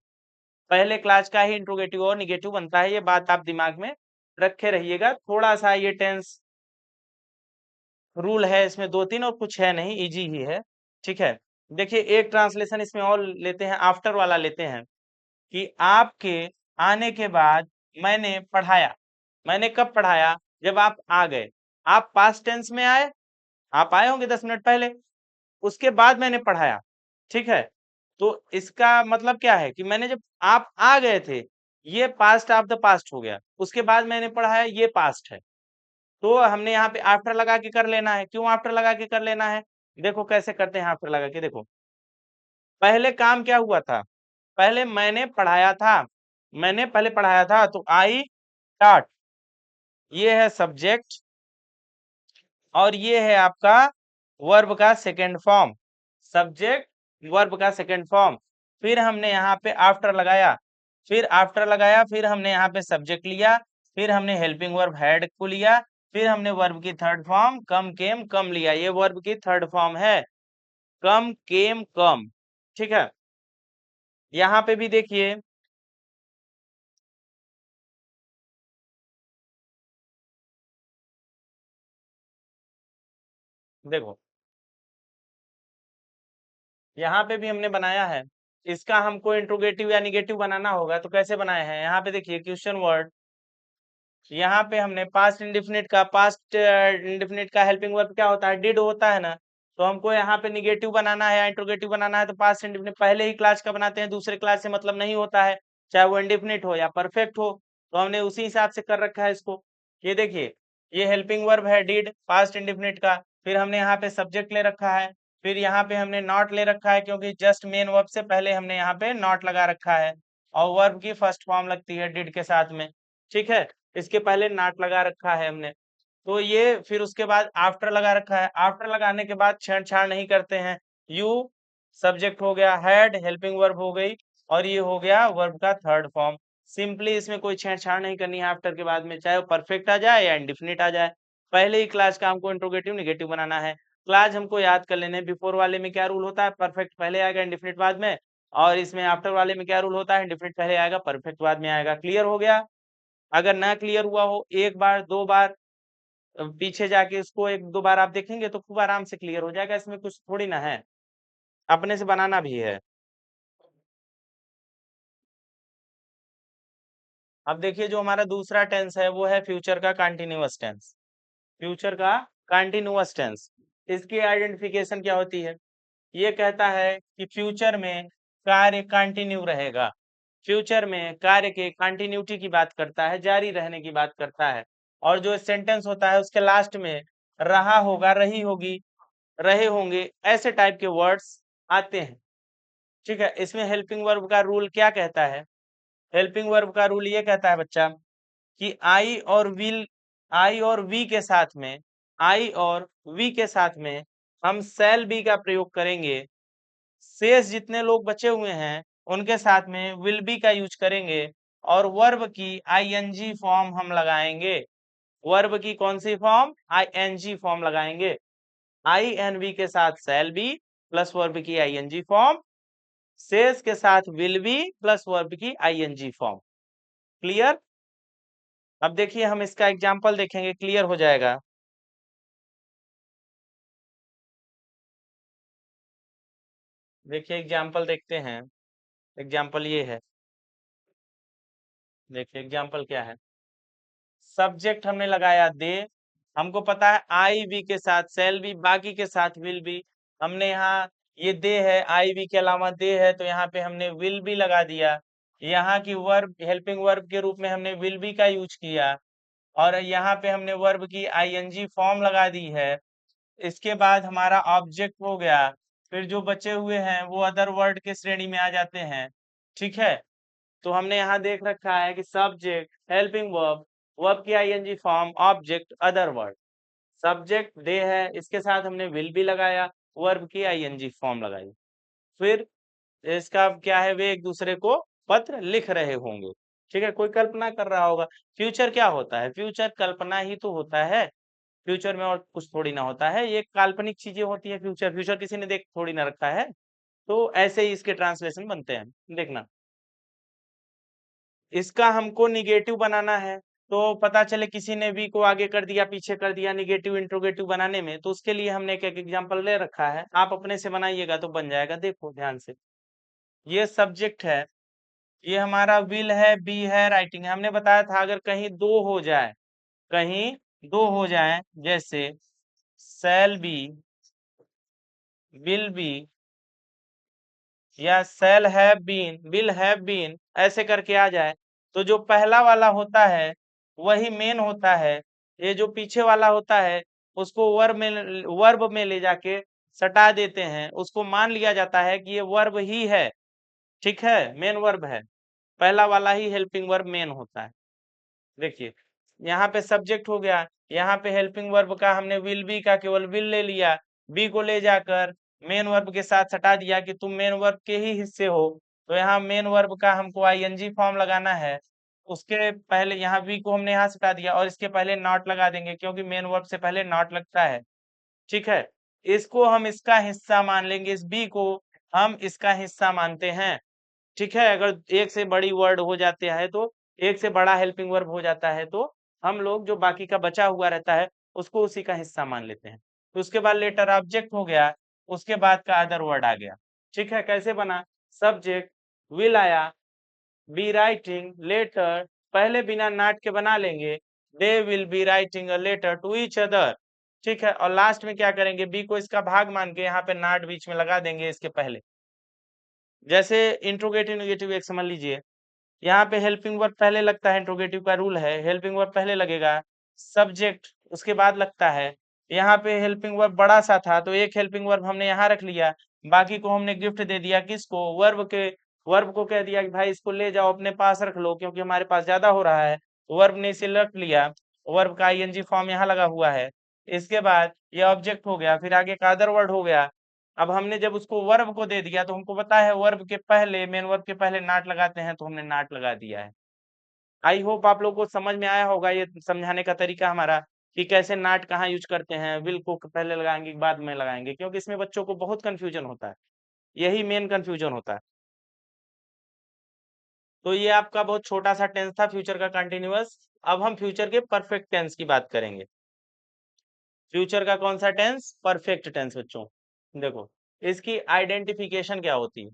पहले क्लास का ही इंट्रोगेटिव और निगेटिव बनता है, ये बात आप दिमाग में रखे रहिएगा। थोड़ा सा ये टेंस रूल है इसमें दो तीन, और कुछ है नहीं, इजी ही है। ठीक है, देखिए एक ट्रांसलेशन इसमें और लेते हैं, आफ्टर वाला लेते हैं, कि आपके आने के बाद मैंने पढ़ाया। मैंने कब पढ़ाया, जब आप आ गए, आप पास्ट टेंस में आए, आप आए होंगे 10 मिनट पहले, उसके बाद मैंने पढ़ाया। ठीक है, तो इसका मतलब क्या है कि मैंने जब आप आ गए थे, ये पास्ट ऑफ द पास्ट हो गया, उसके बाद मैंने पढ़ाया, ये पास्ट है। तो हमने यहाँ पे आफ्टर लगा के कर लेना है। क्यों आफ्टर लगा के कर लेना है, देखो कैसे करते हैं आफ्टर लगा के। देखो पहले काम क्या हुआ था, पहले मैंने पढ़ाया था, मैंने पहले पढ़ाया था, तो आई टॉट, ये है सब्जेक्ट, और ये है आपका वर्ब का सेकेंड फॉर्म, सब्जेक्ट वर्ब का सेकेंड फॉर्म। फिर हमने यहाँ पे आफ्टर लगाया, फिर आफ्टर लगाया, फिर हमने यहाँ पे सब्जेक्ट लिया, फिर हमने हेल्पिंग वर्ब हैड को लिया, फिर हमने वर्ब की थर्ड फॉर्म कम केम कम लिया, ये वर्ब की थर्ड फॉर्म है, कम केम कम। ठीक है, यहाँ पे भी देखिए, देखो यहाँ पे भी हमने बनाया है, इसका हमको इंट्रोगेटिव या निगेटिव बनाना होगा, तो कैसे बनाए हैं, यहाँ पे देखिए क्वेश्चन वर्ड, यहाँ पे हमने पास्ट इंडेफिनिट का हेल्पिंग वर्ब क्या होता है, डिड होता है ना, तो हमको यहाँ पे निगेटिव बनाना है या इंट्रोगेटिव बनाना है, तो पास्ट इंडेफिनिट पहले ही क्लास का बनाते हैं, दूसरे क्लास से मतलब नहीं होता है, चाहे वो इंडेफिनिट हो या परफेक्ट हो, तो हमने उसी हिसाब से कर रखा है इसको। ये देखिए, ये हेल्पिंग वर्ब है डिड पास्ट इंडेफिनिट का, फिर हमने यहाँ पे सब्जेक्ट ले रखा है, फिर यहाँ पे हमने नॉट ले रखा है, क्योंकि जस्ट मेन वर्ब से पहले हमने यहाँ पे नॉट लगा रखा है, और वर्ब की फर्स्ट फॉर्म लगती है डिड के साथ में। ठीक है, इसके पहले नॉट लगा रखा है हमने, तो ये फिर उसके बाद आफ्टर लगा रखा है, आफ्टर लगाने के बाद छेड़छाड़ नहीं करते हैं, यू सब्जेक्ट हो गया, हैड हेल्पिंग वर्ब हो गई, और ये हो गया वर्ब का थर्ड फॉर्म। सिंपली इसमें कोई छेड़छाड़ नहीं करनी है आफ्टर के बाद में, चाहे वो परफेक्ट आ जाए या इंडिफिनिट आ जाए, पहले ही क्लास का हमको इंट्रोगेटिव निगेटिव बनाना है। क्लास हमको याद कर लेने, बिफोर वाले में क्या रूल होता है, परफेक्ट पहले आएगा इंडिफिनिट बाद में, और इसमें आफ्टर वाले में क्या रूल होता है, इंडिफिनिट पहले आएगा परफेक्ट बाद में आएगा। क्लियर हो गया, अगर ना क्लियर हुआ हो, एक बार दो बार पीछे जाके इसको एक दो बार आप देखेंगे तो खूब आराम से क्लियर हो जाएगा, इसमें कुछ थोड़ी ना है, अपने से बनाना भी है। अब देखिए जो हमारा दूसरा टेंस है वो है फ्यूचर का कंटिन्यूअस टेंस, फ्यूचर का कंटिन्यूअस टेंस, इसकी आइडेंटिफिकेशन क्या होती है? ये कहता है कि फ्यूचर में कार्य कंटिन्यू रहेगा, फ्यूचर में कार्य के कंटिन्यूटी की बात करता है, जारी रहने की बात करता है। और जो सेंटेंस होता है उसके लास्ट में रहा होगा, रही होगी, रहे होंगे, ऐसे टाइप के वर्ड्स आते हैं। ठीक है, इसमें हेल्पिंग वर्ब का रूल क्या कहता है? हेल्पिंग वर्ब का रूल ये कहता है बच्चा कि आई और वी के साथ में, आई और वी के साथ में हम शैल बी का प्रयोग करेंगे। शेष जितने लोग बचे हुए हैं उनके साथ में विल बी का यूज करेंगे और वर्ब की आईएनजी फॉर्म हम लगाएंगे। वर्ब की कौन सी फॉर्म? आईएनजी फॉर्म लगाएंगे। आई एन वी के साथ शैल बी प्लस वर्ब की आईएनजी फॉर्म, शेष के साथ विल बी प्लस वर्ब की आईएनजी फॉर्म। क्लियर? अब देखिए हम इसका एग्जाम्पल देखेंगे, क्लियर हो जाएगा। देखिए एग्जाम्पल देखते हैं। एग्जाम्पल ये है, देखिए एग्जाम्पल क्या है। सब्जेक्ट हमने लगाया दे, हमको पता है आई वी के साथ शैल बी, बाकी के साथ विल बी। हमने यहाँ ये दे है, आई वी के अलावा दे है, तो यहाँ पे हमने विल बी लगा दिया। यहाँ की वर्ब हेल्पिंग वर्ब के रूप में हमने विल बी का यूज किया और यहाँ पे हमने वर्ब की आईएनजी फॉर्म लगा दी है। इसके बाद हमारा ऑब्जेक्ट हो गया, फिर जो बचे हुए हैं वो अदर वर्ड के श्रेणी में आ जाते हैं। ठीक है, तो हमने यहाँ देख रखा है कि सब्जेक्ट, हेल्पिंग वर्ब, वर्ब की ING form, object, other word. Subject दे है, इसके साथ हमने विल भी लगाया, वर्ब की आईएनजी फॉर्म लगाई। फिर इसका क्या है, वे एक दूसरे को पत्र लिख रहे होंगे। ठीक है, कोई कल्पना कर रहा होगा। फ्यूचर क्या होता है? फ्यूचर कल्पना ही तो होता है। फ्यूचर में और कुछ थोड़ी ना होता है, ये काल्पनिक चीजें होती है। फ्यूचर फ्यूचर किसी ने देख थोड़ी ना रखा है। तो ऐसे ही इसके ट्रांसलेशन बनते हैं। देखना, इसका हमको निगेटिव बनाना है, तो पता चले किसी ने वी को आगे कर दिया, पीछे कर दिया, निगेटिव इंट्रोगेटिव बनाने में, तो उसके लिए हमने एक एक एग्जांपल ले रखा है। आप अपने से बनाइएगा तो बन जाएगा। देखो ध्यान से, ये सब्जेक्ट है, ये हमारा विल है, बी है, राइटिंग है। हमने बताया था अगर कहीं दो हो जाए, कहीं दो हो जाए, जैसे शैल बी, विल बी या shall have been, will have been, ऐसे करके आ जाए, तो जो पहला वाला होता है वही मेन होता है। ये जो पीछे वाला होता है उसको वर्ब में ले जाके सटा देते हैं, उसको मान लिया जाता है कि ये वर्ब ही है। ठीक है, मेन वर्ब है, पहला वाला ही हेल्पिंग वर्ब मेन होता है। देखिए यहाँ पे सब्जेक्ट हो गया, यहाँ पे हेल्पिंग वर्ब का हमने विल बी का केवल विल ले लिया, बी को ले जाकर मेन वर्ब के साथ सटा दिया कि तुम मेन वर्ब के ही हिस्से हो। तो यहाँ मेन वर्ब का हमको आईएनजी फॉर्म लगाना है, उसके पहले यहाँ बी को हमने यहाँ सटा दिया और इसके पहले नॉट लगा देंगे क्योंकि मेन वर्ब से पहले नॉट लगता है। ठीक है, इसको हम इसका हिस्सा मान लेंगे, इस बी को हम इसका हिस्सा मानते हैं। ठीक है, अगर एक से बड़ी वर्ड हो जाते हैं तो, एक से बड़ा हेल्पिंग वर्ब हो जाता है तो हम लोग जो बाकी का बचा हुआ रहता है उसको उसी का हिस्सा मान लेते हैं। तो उसके बाद लेटर ऑब्जेक्ट हो गया, उसके बाद का अदर वर्ड आ गया। ठीक है, कैसे बना? सब्जेक्ट विल आया, बी राइटिंग लेटर, पहले बिना नाट के बना लेंगे, they will be writing a letter to each other. ठीक है, और लास्ट में क्या करेंगे, बी को इसका भाग मान के यहाँ पे नाट बीच में लगा देंगे इसके पहले। जैसे इंट्रोगेटिव नेगेटिव एक समझ लीजिए, यहाँ पे हेल्पिंग वर्ब पहले लगता है, इंट्रोगेटिव का रूल है, हेल्पिंग वर्ब पहले लगेगा, सब्जेक्ट उसके बाद लगता है। यहाँ पे हेल्पिंग वर्ब बड़ा सा था तो एक हेल्पिंग वर्ब हमने यहाँ रख लिया, बाकी को हमने गिफ्ट दे दिया, किसको? वर्ब के। वर्ब को कह दिया कि भाई इसको ले जाओ अपने पास रख लो क्योंकि हमारे पास ज्यादा हो रहा है। वर्ब ने इसे रख लिया, वर्ब का आईएनजी फॉर्म यहाँ लगा हुआ है। इसके बाद ये ऑब्जेक्ट हो गया, फिर आगे का अदर वर्ड हो गया। अब हमने जब उसको वर्ब को दे दिया तो हमको पता है वर्ब के पहले, मेन वर्ब के पहले नाट लगाते हैं, तो हमने नाट लगा दिया है। आई होप आप लोग को समझ में आया होगा ये समझाने का तरीका हमारा, कि कैसे नाट कहाँ यूज करते हैं, विल को पहले लगाएंगे बाद में लगाएंगे, क्योंकि इसमें बच्चों को बहुत कंफ्यूजन होता है, यही मेन कंफ्यूजन होता है। तो ये आपका बहुत छोटा सा टेंस था फ्यूचर का कंटिन्यूअस। अब हम फ्यूचर के परफेक्ट टेंस की बात करेंगे। फ्यूचर का कौन सा टेंस? परफेक्ट टेंस बच्चों। देखो, इसकी आइडेंटिफिकेशन क्या होती है?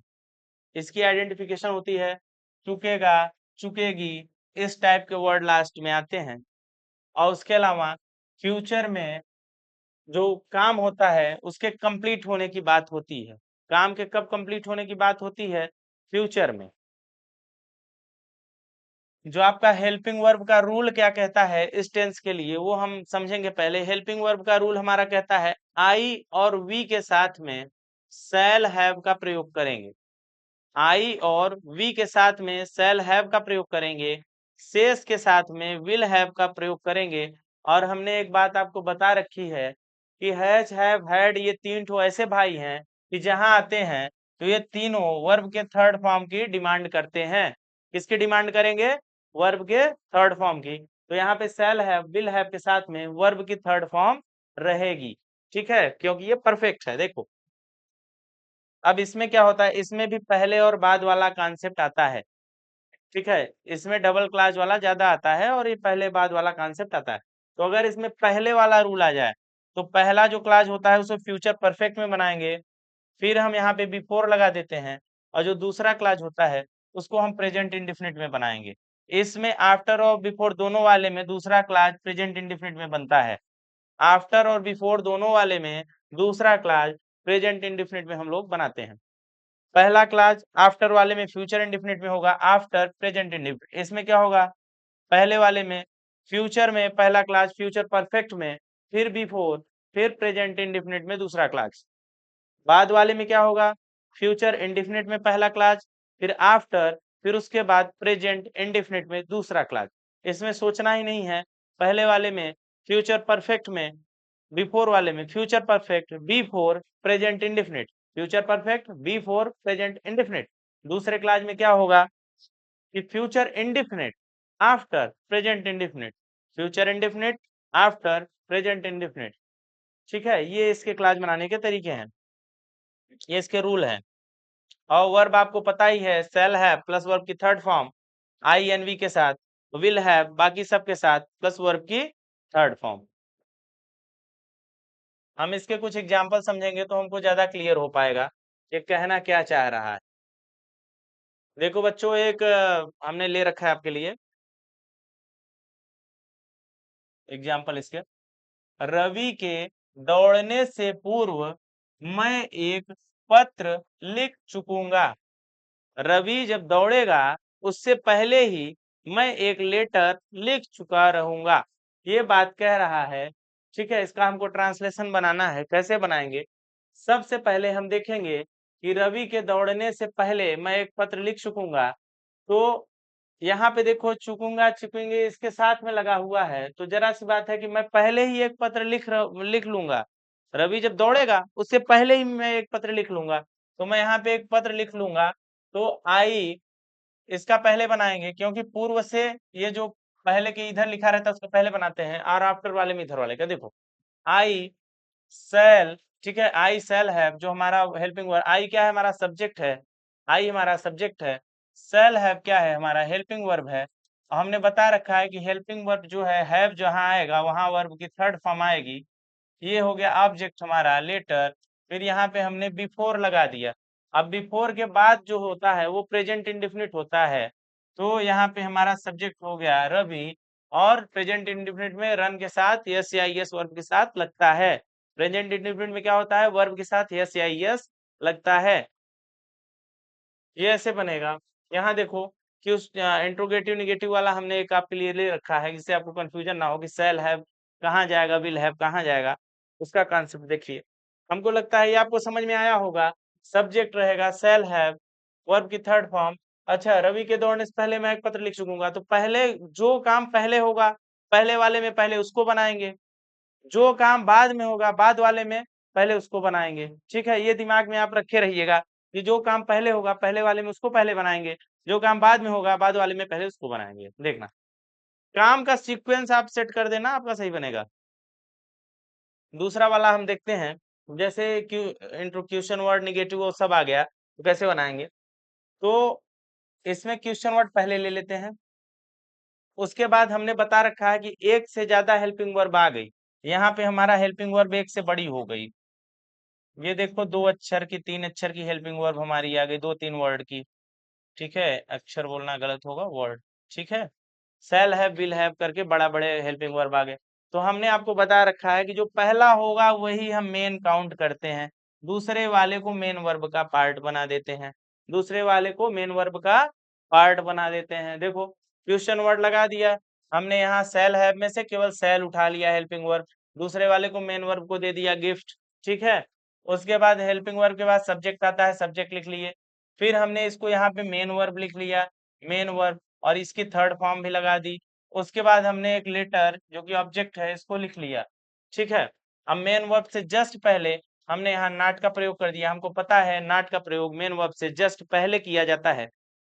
इसकी आइडेंटिफिकेशन होती है चुकेगा, चुकेगी, इस टाइप के वर्ड लास्ट में आते हैं। और उसके अलावा फ्यूचर में जो काम होता है उसके कंप्लीट होने की बात होती है। काम के कब कंप्लीट होने की बात होती है? फ्यूचर में। जो आपका हेल्पिंग वर्ब का रूल क्या कहता है इस टेंस के लिए वो हम समझेंगे। पहले हेल्पिंग वर्ब का रूल हमारा कहता है आई और वी के साथ में शैल हैव का प्रयोग करेंगे। आई और वी के साथ में शैल हैव का प्रयोग करेंगे, शेष के साथ में विल हैव का प्रयोग करेंगे। और हमने एक बात आपको बता रखी है कि हैज, हैव, हैड ये तीन ठो ऐसे भाई हैं कि जहां आते हैं तो ये तीनों वर्ब के थर्ड फॉर्म की डिमांड करते हैं। किसकी डिमांड करेंगे? वर्ब के थर्ड फॉर्म की। तो यहाँ पे शैल हैव, विल हैव के साथ में वर्ब की थर्ड फॉर्म रहेगी। ठीक है, क्योंकि ये परफेक्ट है। देखो अब इसमें क्या होता है, इसमें भी पहले और बाद वाला कॉन्सेप्ट आता है। ठीक है, इसमें डबल क्लास वाला ज्यादा आता है और ये पहले बाद वाला कॉन्सेप्ट आता है। तो अगर इसमें पहले वाला रूल आ जाए तो पहला जो क्लास होता है उसे फ्यूचर परफेक्ट में बनाएंगे, फिर हम यहाँ पे बिफोर लगा देते हैं, और जो दूसरा क्लास होता है उसको हम प्रेजेंट इंडेफिनिट में बनाएंगे। इसमें आफ्टर और बिफोर दोनों वाले में दूसरा क्लास प्रेजेंट इंडेफिनिट में बनता है। आफ्टर और बिफोर दोनों वाले में दूसरा क्लास प्रेजेंट इंडेफिनिट में हम लोग बनाते हैं। पहला क्लास आफ्टर वाले में फ्यूचर इंडेफिनिट में होगा, आफ्टर प्रेजेंट इंडेफिनिट। इसमें क्या होगा, पहले वाले में फ्यूचर में पहला क्लास, फ्यूचर परफेक्ट में, फिर बिफोर, फिर प्रेजेंट इंडेफिनिट में दूसरा क्लास। बाद वाले में क्या होगा, फ्यूचर इंडेफिनिट में पहला क्लास, फिर आफ्टर, फिर उसके बाद प्रेजेंट इंडेफिनिट में दूसरा क्लास। इसमें सोचना ही नहीं है। पहले वाले में फ्यूचर परफेक्ट में, बिफोर वाले में future perfect, before present indefinite, future perfect, before present indefinite. दूसरे क्लास में क्या होगा कि future indefinite after present indefinite, future indefinite after present indefinite. ठीक है, ये इसके क्लास बनाने के तरीके हैं, ये इसके रूल हैं। और वर्ब आपको पता ही है, सेल है प्लस वर्ब की third form I N V के साथ, विल है बाकी सब के साथ प्लस वर्ब की थर्ड फॉर्म। हम इसके कुछ एग्जाम्पल समझेंगे तो हमको ज्यादा क्लियर हो पाएगा कि कहना क्या चाह रहा है। देखो बच्चों, एक हमने ले रखा है आपके लिए एग्जाम्पल इसके। रवि के दौड़ने से पूर्व मैं एक पत्र लिख चुकूंगा। रवि जब दौड़ेगा उससे पहले ही मैं एक लेटर लिख चुका रहूंगा, ये बात कह रहा है। ठीक है, इसका हमको ट्रांसलेशन बनाना है। कैसे बनाएंगे, सबसे पहले हम देखेंगे कि रवि के दौड़ने से पहले मैं एक पत्र लिख चुकूंगा। तो यहाँ पे देखो चुकूंगा चुकेंगे इसके साथ में लगा हुआ है, तो जरा सी बात है कि मैं पहले ही एक पत्र लिख लूंगा। रवि जब दौड़ेगा उससे पहले ही मैं एक पत्र लिख लूंगा, तो मैं यहाँ पे एक पत्र लिख लूंगा। तो आई इसका पहले बनाएंगे, क्योंकि पूर्व से ये जो पहले के इधर लिखा रहता है उसको पहले बनाते हैं, और आफ्टर वाले में इधर वाले का। देखो आई सेल, ठीक है, आई सेल हैव जो हमारा हेल्पिंग वर्ब, आई क्या है हमारा सब्जेक्ट है, आई हमारा सब्जेक्ट है, सेल हैव क्या है हमारा हेल्पिंग वर्ब है। और हमने बता रखा है कि हेल्पिंग वर्ब जो है हैव जहां आएगा वहां वर्ब की थर्ड फॉर्म आएगी। ये हो गया ऑब्जेक्ट हमारा लेटर। फिर यहाँ पे हमने बिफोर लगा दिया। अब बिफोर के बाद जो होता है वो प्रेजेंट इंडेफिनिट होता है। तो यहाँ पे हमारा सब्जेक्ट हो गया रवि, और प्रेजेंट इंडेफिनिट में रन के साथ यस या यस वर्ब के साथ लगता है। प्रेजेंट इंडेफिनिट में क्या होता है, वर्ब के साथ यस या यस लगता है। ये ऐसे बनेगा। यहाँ देखो कि उस इंट्रोगेटिव निगेटिव वाला हमने एक आपके लिए ले रखा है, जिससे आपको कंफ्यूजन ना हो कि सेल हैव कहाँ जाएगा, विल हैव कहाँ जाएगा। उसका कॉन्सेप्ट देखिए, हमको लगता है ये आपको समझ में आया होगा। सब्जेक्ट रहेगा सेल हैव, वर्ब की थर्ड फॉर्म। अच्छा, रवि के दौड़ने से पहले मैं एक पत्र लिख चुकूंगा, तो पहले जो काम पहले होगा पहले वाले में पहले उसको बनाएंगे, जो काम बाद में होगा बाद वाले में पहले उसको बनाएंगे। ठीक है, ये दिमाग में आप रखे रहिएगा कि जो काम पहले होगा पहले वाले में उसको पहले बनाएंगे, जो काम बाद में होगा बाद वाले में पहले उसको बनाएंगे। देखना, काम का सीक्वेंस आप सेट कर देना, आपका सही बनेगा। दूसरा वाला हम देखते हैं, जैसे कि इंट्रोक्यूशन वर्ड निगेटिव वो सब आ गया तो कैसे बनाएंगे। तो इसमें क्वेश्चन वर्ड पहले ले लेते हैं। उसके बाद हमने बता रखा है कि एक से ज्यादा हेल्पिंग वर्ब आ गई, यहाँ पे हमारा हेल्पिंग वर्ब एक से बड़ी हो गई। ये देखो दो अक्षर की तीन अक्षर की हेल्पिंग वर्ब हमारी आ गई, दो तीन वर्ड की। ठीक है, अक्षर बोलना गलत होगा, वर्ड। ठीक है, सेल हैव विल हैव करके बड़ा बड़े हेल्पिंग वर्ब आ गए। तो हमने आपको बता रखा है कि जो पहला होगा वही हम मेन काउंट करते हैं, दूसरे वाले को मेन वर्ब का पार्ट बना देते हैं, दूसरे वाले को मेन वर्ब का पार्ट बना देते हैं। देखो क्वेश्चन वर्ड लगा दिया हमने, यहाँ सेल हैव में से केवल सेल उठा लिया हेल्पिंग वर्ब, दूसरे वाले को मेन वर्ब को दे दिया गिफ्ट, ठीक है। उसके बाद हेल्पिंग वर्ब के बाद सब्जेक्ट आता है, सब्जेक्ट लिख लिए, फिर हमने इसको यहाँ पे मेन वर्ब लिख लिया, मेन वर्ब, और इसकी थर्ड फॉर्म भी लगा दी। उसके बाद हमने एक लेटर जो कि ऑब्जेक्ट है इसको लिख लिया, ठीक है। अब मेन वर्ब से जस्ट पहले हमने यहाँ नॉट का प्रयोग कर दिया, हमको पता है नॉट का प्रयोग मेन वर्ब से जस्ट पहले किया जाता है,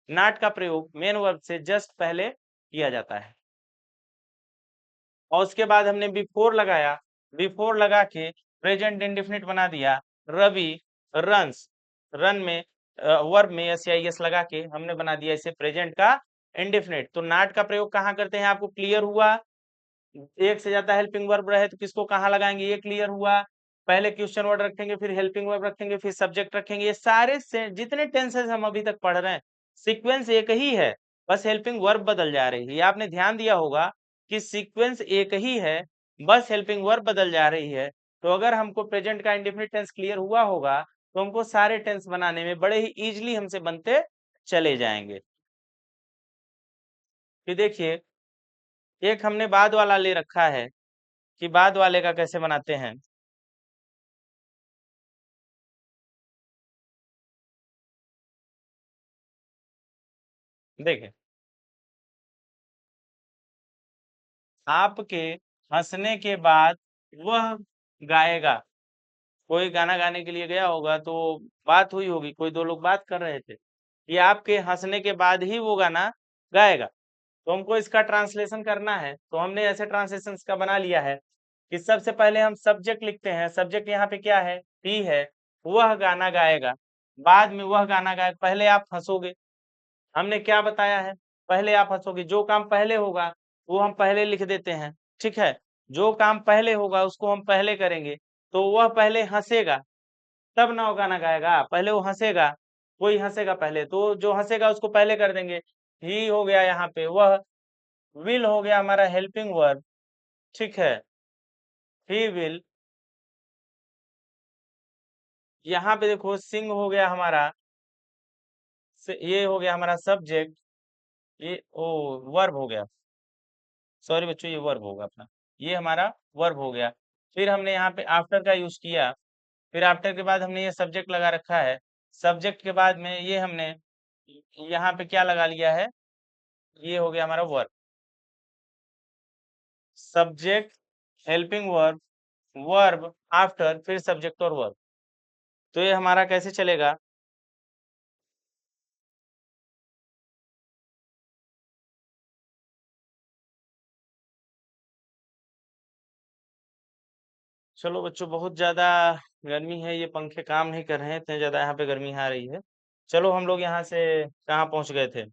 नॉट का प्रयोग मेन वर्ब से जस्ट पहले किया जाता है। और उसके बाद हमने बिफोर लगाया, बिफोर लगा के प्रेजेंट इंडेफिनिट बना दिया, रवि रन्स, रन में वर्ब में एस या एस लगा के हमने बना दिया इसे प्रेजेंट का इंडेफिनिट। तो नॉट का प्रयोग कहाँ करते हैं आपको क्लियर हुआ, एक से ज्यादा हेल्पिंग वर्ब रहे तो किसको कहाँ लगाएंगे ये क्लियर हुआ। पहले क्वेश्चन वर्ड रखेंगे, फिर हेल्पिंग वर्ब रखेंगे, फिर सब्जेक्ट रखेंगे। ये सारे से जितने टेंसेस हम अभी तक पढ़ रहे हैं सीक्वेंस एक ही है, बस हेल्पिंग वर्ब बदल जा रही है। ये आपने ध्यान दिया होगा कि सीक्वेंस एक ही है, बस हेल्पिंग वर्ब बदल जा रही है। तो अगर हमको प्रेजेंट का इंडेफिनिट टेंस क्लियर हुआ होगा तो हमको सारे टेंस बनाने में बड़े ही इजीली हमसे बनते चले जाएंगे। फिर देखिए एक हमने बाद वाला ले रखा है कि बाद वाले का कैसे बनाते हैं। देखें आपके हंसने के बाद वह गाएगा, कोई गाना गाने के लिए गया होगा तो बात हुई होगी, कोई दो लोग बात कर रहे थे कि आपके हंसने के बाद ही वो गाना गाएगा। तो हमको इसका ट्रांसलेशन करना है, तो हमने ऐसे ट्रांसलेशन का बना लिया है कि सबसे पहले हम सब्जेक्ट लिखते हैं, सब्जेक्ट यहाँ पे क्या है, ही है, वह गाना गाएगा, बाद में वह गाना गाएगा, पहले आप हंसोगे। हमने क्या बताया है, पहले आप हंसोगे, जो काम पहले होगा वो हम पहले लिख देते हैं, ठीक है। जो काम पहले होगा उसको हम पहले करेंगे, तो वह पहले हंसेगा तब ना वो गाना गाएगा, पहले वो हंसेगा, कोई हंसेगा पहले, तो जो हंसेगा उसको पहले कर देंगे। ही हो गया यहाँ पे वह, विल हो गया हमारा हेल्पिंग वर्ब, ठीक है, ही विल। यहाँ पे देखो सिंग हो गया हमारा, ये हो गया हमारा सब्जेक्ट, ये ओ वर्ब हो गया, सॉरी बच्चों ये वर्ब होगा अपना, ये हमारा वर्ब हो गया। फिर हमने यहाँ पे आफ्टर का यूज किया, फिर आफ्टर के बाद हमने ये सब्जेक्ट लगा रखा है, सब्जेक्ट के बाद में ये हमने यहाँ पे क्या लगा लिया है, ये हो गया हमारा verb, subject helping verb, verb after, फिर सब्जेक्ट और वर्ब। तो ये हमारा कैसे चलेगा, चलो बच्चों बहुत ज्यादा गर्मी है, ये पंखे काम नहीं कर रहे हैं, इतने ज्यादा यहाँ पे गर्मी आ रही है। चलो हम लोग यहाँ से कहाँ पहुंच गए थे,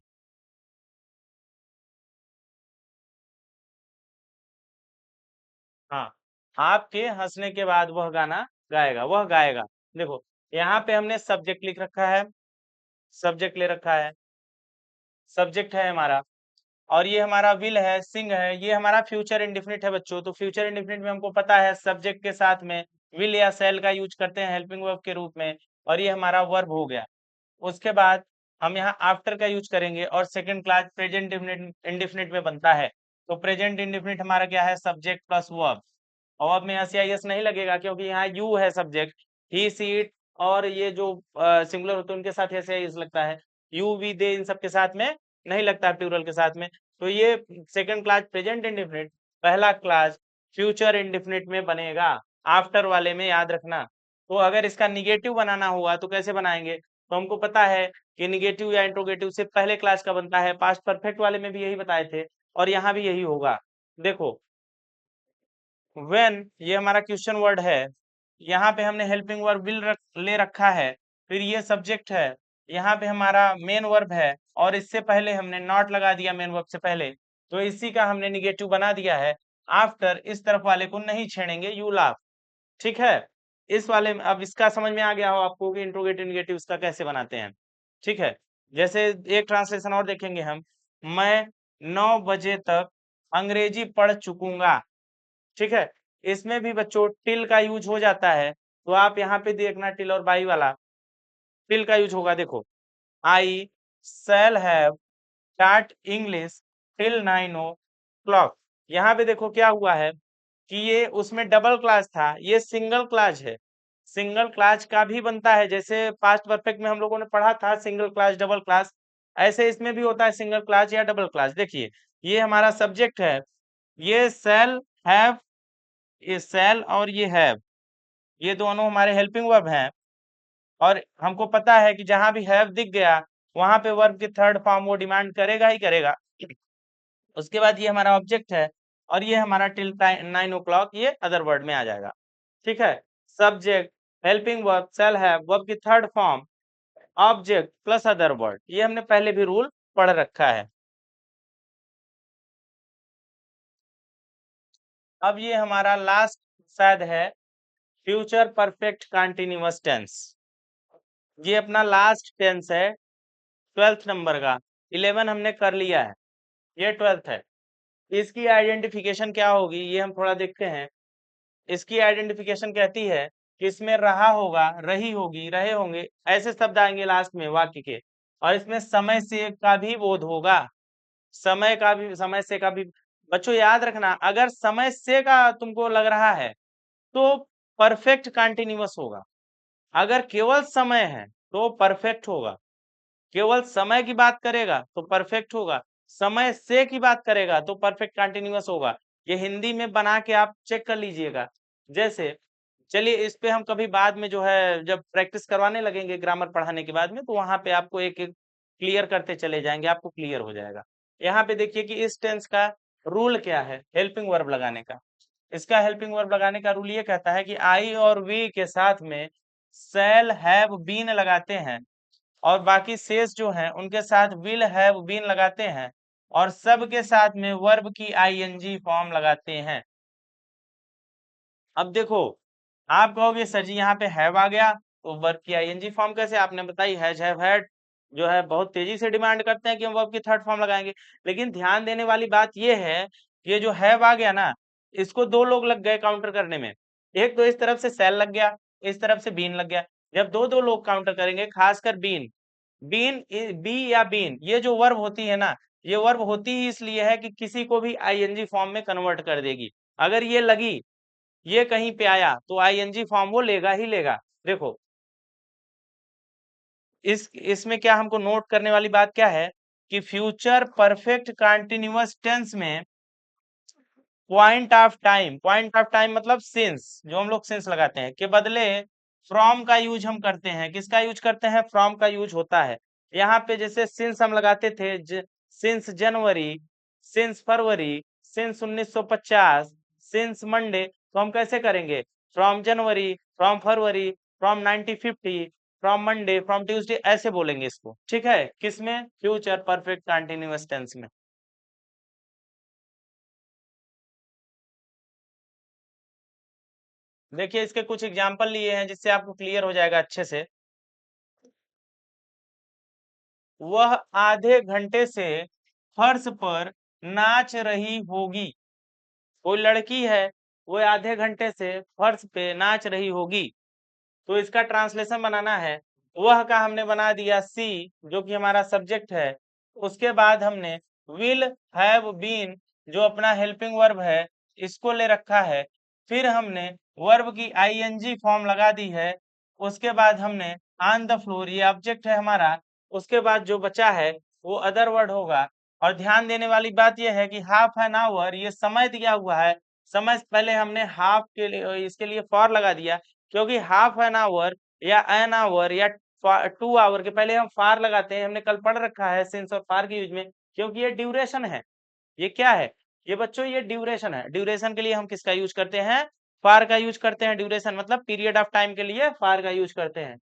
हाँ, आपके हंसने के बाद वह गाना गाएगा, वह गाएगा। देखो यहाँ पे हमने सब्जेक्ट लिख रखा है, सब्जेक्ट ले रखा है, सब्जेक्ट है हमारा, और ये हमारा विल है, सिंग है, ये हमारा फ्यूचर इंडेफिनिट है बच्चों। तो फ्यूचर इंडेफिनिट में हमको पता है सब्जेक्ट के साथ में विल या सेल का यूज करते हैं हेल्पिंग वर्ब के रूप में, और ये हमारा वर्ब हो गया। उसके बाद हम यहाँ आफ्टर का यूज करेंगे और सेकंड क्लास प्रेजेंट इंडेफिनिट में बनता है। तो प्रेजेंट इंडेफिनिट हमारा क्या है, सब्जेक्ट प्लस वर्ब, और अब में एस या यस नहीं लगेगा क्योंकि यहाँ यू है सब्जेक्ट, ही सी इट, और ये जो सिंगुलर होते हैं उनके साथ एस या यस लगता है, यू वी दे इन सब के साथ में नहीं लगता है प्लूरल के साथ में। तो ये सेकंड क्लास प्रेजेंट इंडेफिनिट पहला क्लास फ्यूचर इंडेफिनिट में बनेगा, आफ्टर वाले में याद रखना। तो अगर इसका निगेटिव बनाना हुआ तो कैसे बनाएंगे, तो हमको पता है कि निगेटिव या इंट्रोगेटिव से पहले क्लास का बनता है, पास्ट परफेक्ट वाले में भी यही बताए थे और यहाँ भी यही होगा। देखो व्हेन ये हमारा क्वेश्चन वर्ड है, यहाँ पे हमने हेल्पिंग वर्ब विल ले रखा है, फिर ये सब्जेक्ट है, यहाँ पे हमारा मेन वर्ब है, और इससे पहले हमने नॉट लगा दिया मेन वर्ब से पहले, तो इसी का हमने निगेटिव बना दिया है। आफ्टर इस तरफ वाले को नहीं छेड़ेंगे, यू लाफ, ठीक है। इस वाले में अब इसका समझ में आ गया हो आपको कि इंट्रोगेटिव निगेटिव इसका कैसे बनाते हैं, ठीक है। जैसे एक ट्रांसलेशन और देखेंगे हम, मैं 9 बजे तक अंग्रेजी पढ़ चुकूंगा, ठीक है। इसमें भी बच्चों टिल का यूज हो जाता है, तो आप यहाँ पे देखना टिल और बाई वाला टिल का यूज होगा। देखो, I shall have start English till 9 o'clock। यहाँ पे देखो क्या हुआ है कि ये उसमें डबल क्लास था, ये सिंगल क्लास है। सिंगल क्लास का भी बनता है, जैसे पास्ट परफेक्ट में हम लोगों ने पढ़ा था सिंगल क्लास डबल क्लास, ऐसे इसमें भी होता है सिंगल क्लास या डबल क्लास। देखिए, ये हमारा सब्जेक्ट है, ये शैल हैव, ये शैल और ये हैव, ये दोनों हमारे हेल्पिंग वर्ब हैं। और हमको पता है कि जहां भी हैव दिख गया वहां पे वर्ब की थर्ड फॉर्म वो डिमांड करेगा ही करेगा। उसके बाद ये हमारा ऑब्जेक्ट है, और ये हमारा टिल 9 o'clock ये अदर वर्ड में आ जाएगा। ठीक है। Subject, helping verb, shall have, verb की third form, object plus other word, ये हमने पहले भी रूल पढ़ रखा है। अब ये हमारा लास्ट शायद है फ्यूचर परफेक्ट कंटिन्यूअस टेंस। ये अपना लास्ट टेंस है 12th नंबर का। 11 हमने कर लिया है, ये 12th है। इसकी आइडेंटिफिकेशन क्या होगी ये हम थोड़ा देखते हैं। इसकी आइडेंटिफिकेशन कहती है कि इसमें रहा होगा, रही होगी, रहे होंगे, ऐसे शब्द आएंगे लास्ट में वाक्य के, और इसमें समय से का भी बोध होगा। समय का भी, समय से का भी। बच्चों याद रखना, अगर समय से का तुमको लग रहा है तो परफेक्ट कंटिन्यूअस होगा। अगर केवल समय है तो परफेक्ट होगा। केवल समय की बात करेगा तो परफेक्ट होगा। समय से की बात करेगा तो परफेक्ट कंटिन्यूअस होगा। ये हिंदी में बना के आप चेक कर लीजिएगा। जैसे, चलिए इस पे हम कभी बाद में जो है जब प्रैक्टिस करवाने लगेंगे ग्रामर पढ़ाने के बाद में, तो वहां पे आपको एक एक क्लियर करते चले जाएंगे, आपको क्लियर हो जाएगा। यहाँ पे देखिए कि इस टेंस का रूल क्या है हेल्पिंग वर्ब लगाने का। इसका हेल्पिंग वर्ब लगाने का रूल ये कहता है कि आई और वी के साथ में शैल हैव बीन लगाते हैं, और बाकी शेष जो हैं उनके साथ विल हैव बीन लगाते हैं, और सब के साथ में वर्ब की आईएनजी फॉर्म लगाते हैं। अब देखो, आप कहोगे सर जी यहाँ पे हैव आ गया तो वर्ब की आईएनजी फॉर्म कैसे, आपने बताई हैज हैव हैड जो है बहुत तेजी से डिमांड करते हैं कि हम वर्ब की थर्ड फॉर्म लगाएंगे। लेकिन ध्यान देने वाली बात ये है, ये जो हैव आ गया ना, इसको दो लोग लग गए काउंटर करने में। एक तो इस तरफ से सेल लग गया, इस तरफ से बीन लग गया। जब दो दो लोग काउंटर करेंगे, खासकर बीन, बीन बी या बीन, ये जो वर्ब होती है ना, ये वर्ब होती ही इसलिए है कि किसी को भी आईएनजी फॉर्म में कन्वर्ट कर देगी। अगर ये लगी, ये कहीं पे आया तो आईएनजी फॉर्म वो लेगा ही लेगा। देखो, इसमें क्या हमको नोट करने वाली बात क्या है कि फ्यूचर परफेक्ट कंटिन्यूअस टेंस में पॉइंट ऑफ टाइम मतलब सिंस, जो हम लोग सिंस लगाते हैं, के बदले फ्रॉम का यूज हम करते हैं। किसका यूज करते हैं? फ्रॉम का यूज होता है। यहाँ पे जैसे सिंस हम लगाते थे, सिंस जनवरी, सिंस फरवरी, सिंस 1950, सिंस मंडे, तो हम कैसे करेंगे? From January, from February, from 1950, from Monday, from Tuesday, ऐसे बोलेंगे इसको। ठीक है, किसमें? फ्यूचर परफेक्ट कंटिन्यूअस टेंस में। देखिए, इसके कुछ एग्जाम्पल लिए हैं जिससे आपको क्लियर हो जाएगा अच्छे से। वह आधे घंटे से फर्श पर नाच रही होगी। कोई लड़की है, वो आधे घंटे से फर्श पे नाच रही होगी। तो इसका ट्रांसलेशन बनाना है। वह का हमने बना दिया सी, जो कि हमारा सब्जेक्ट है। उसके बाद हमने विल हैव बीन, जो अपना हेल्पिंग वर्ब है, इसको ले रखा है। फिर हमने वर्ब की आईएनजी फॉर्म लगा दी है। उसके बाद हमने ऑन द फ्लोर, ये ऑब्जेक्ट है हमारा। उसके बाद जो बचा है वो अदर वर्ड होगा। और ध्यान देने वाली बात यह है कि हाफ एन आवर, ये समय दिया हुआ है। समय से पहले हमने हाफ के लिए, इसके लिए फॉर लगा दिया, क्योंकि हाफ एन आवर या एन आवर या 2 आवर के पहले हम फार लगाते हैं। हमने कल पढ़ रखा है सिंस और फार के यूज में, क्योंकि ये ड्यूरेशन है। ये क्या है? ये बच्चों ये ड्यूरेशन है। ड्यूरेशन के लिए हम किसका यूज करते हैं? फार का यूज करते हैं। ड्यूरेशन मतलब पीरियड ऑफ टाइम के लिए फार का यूज करते हैं।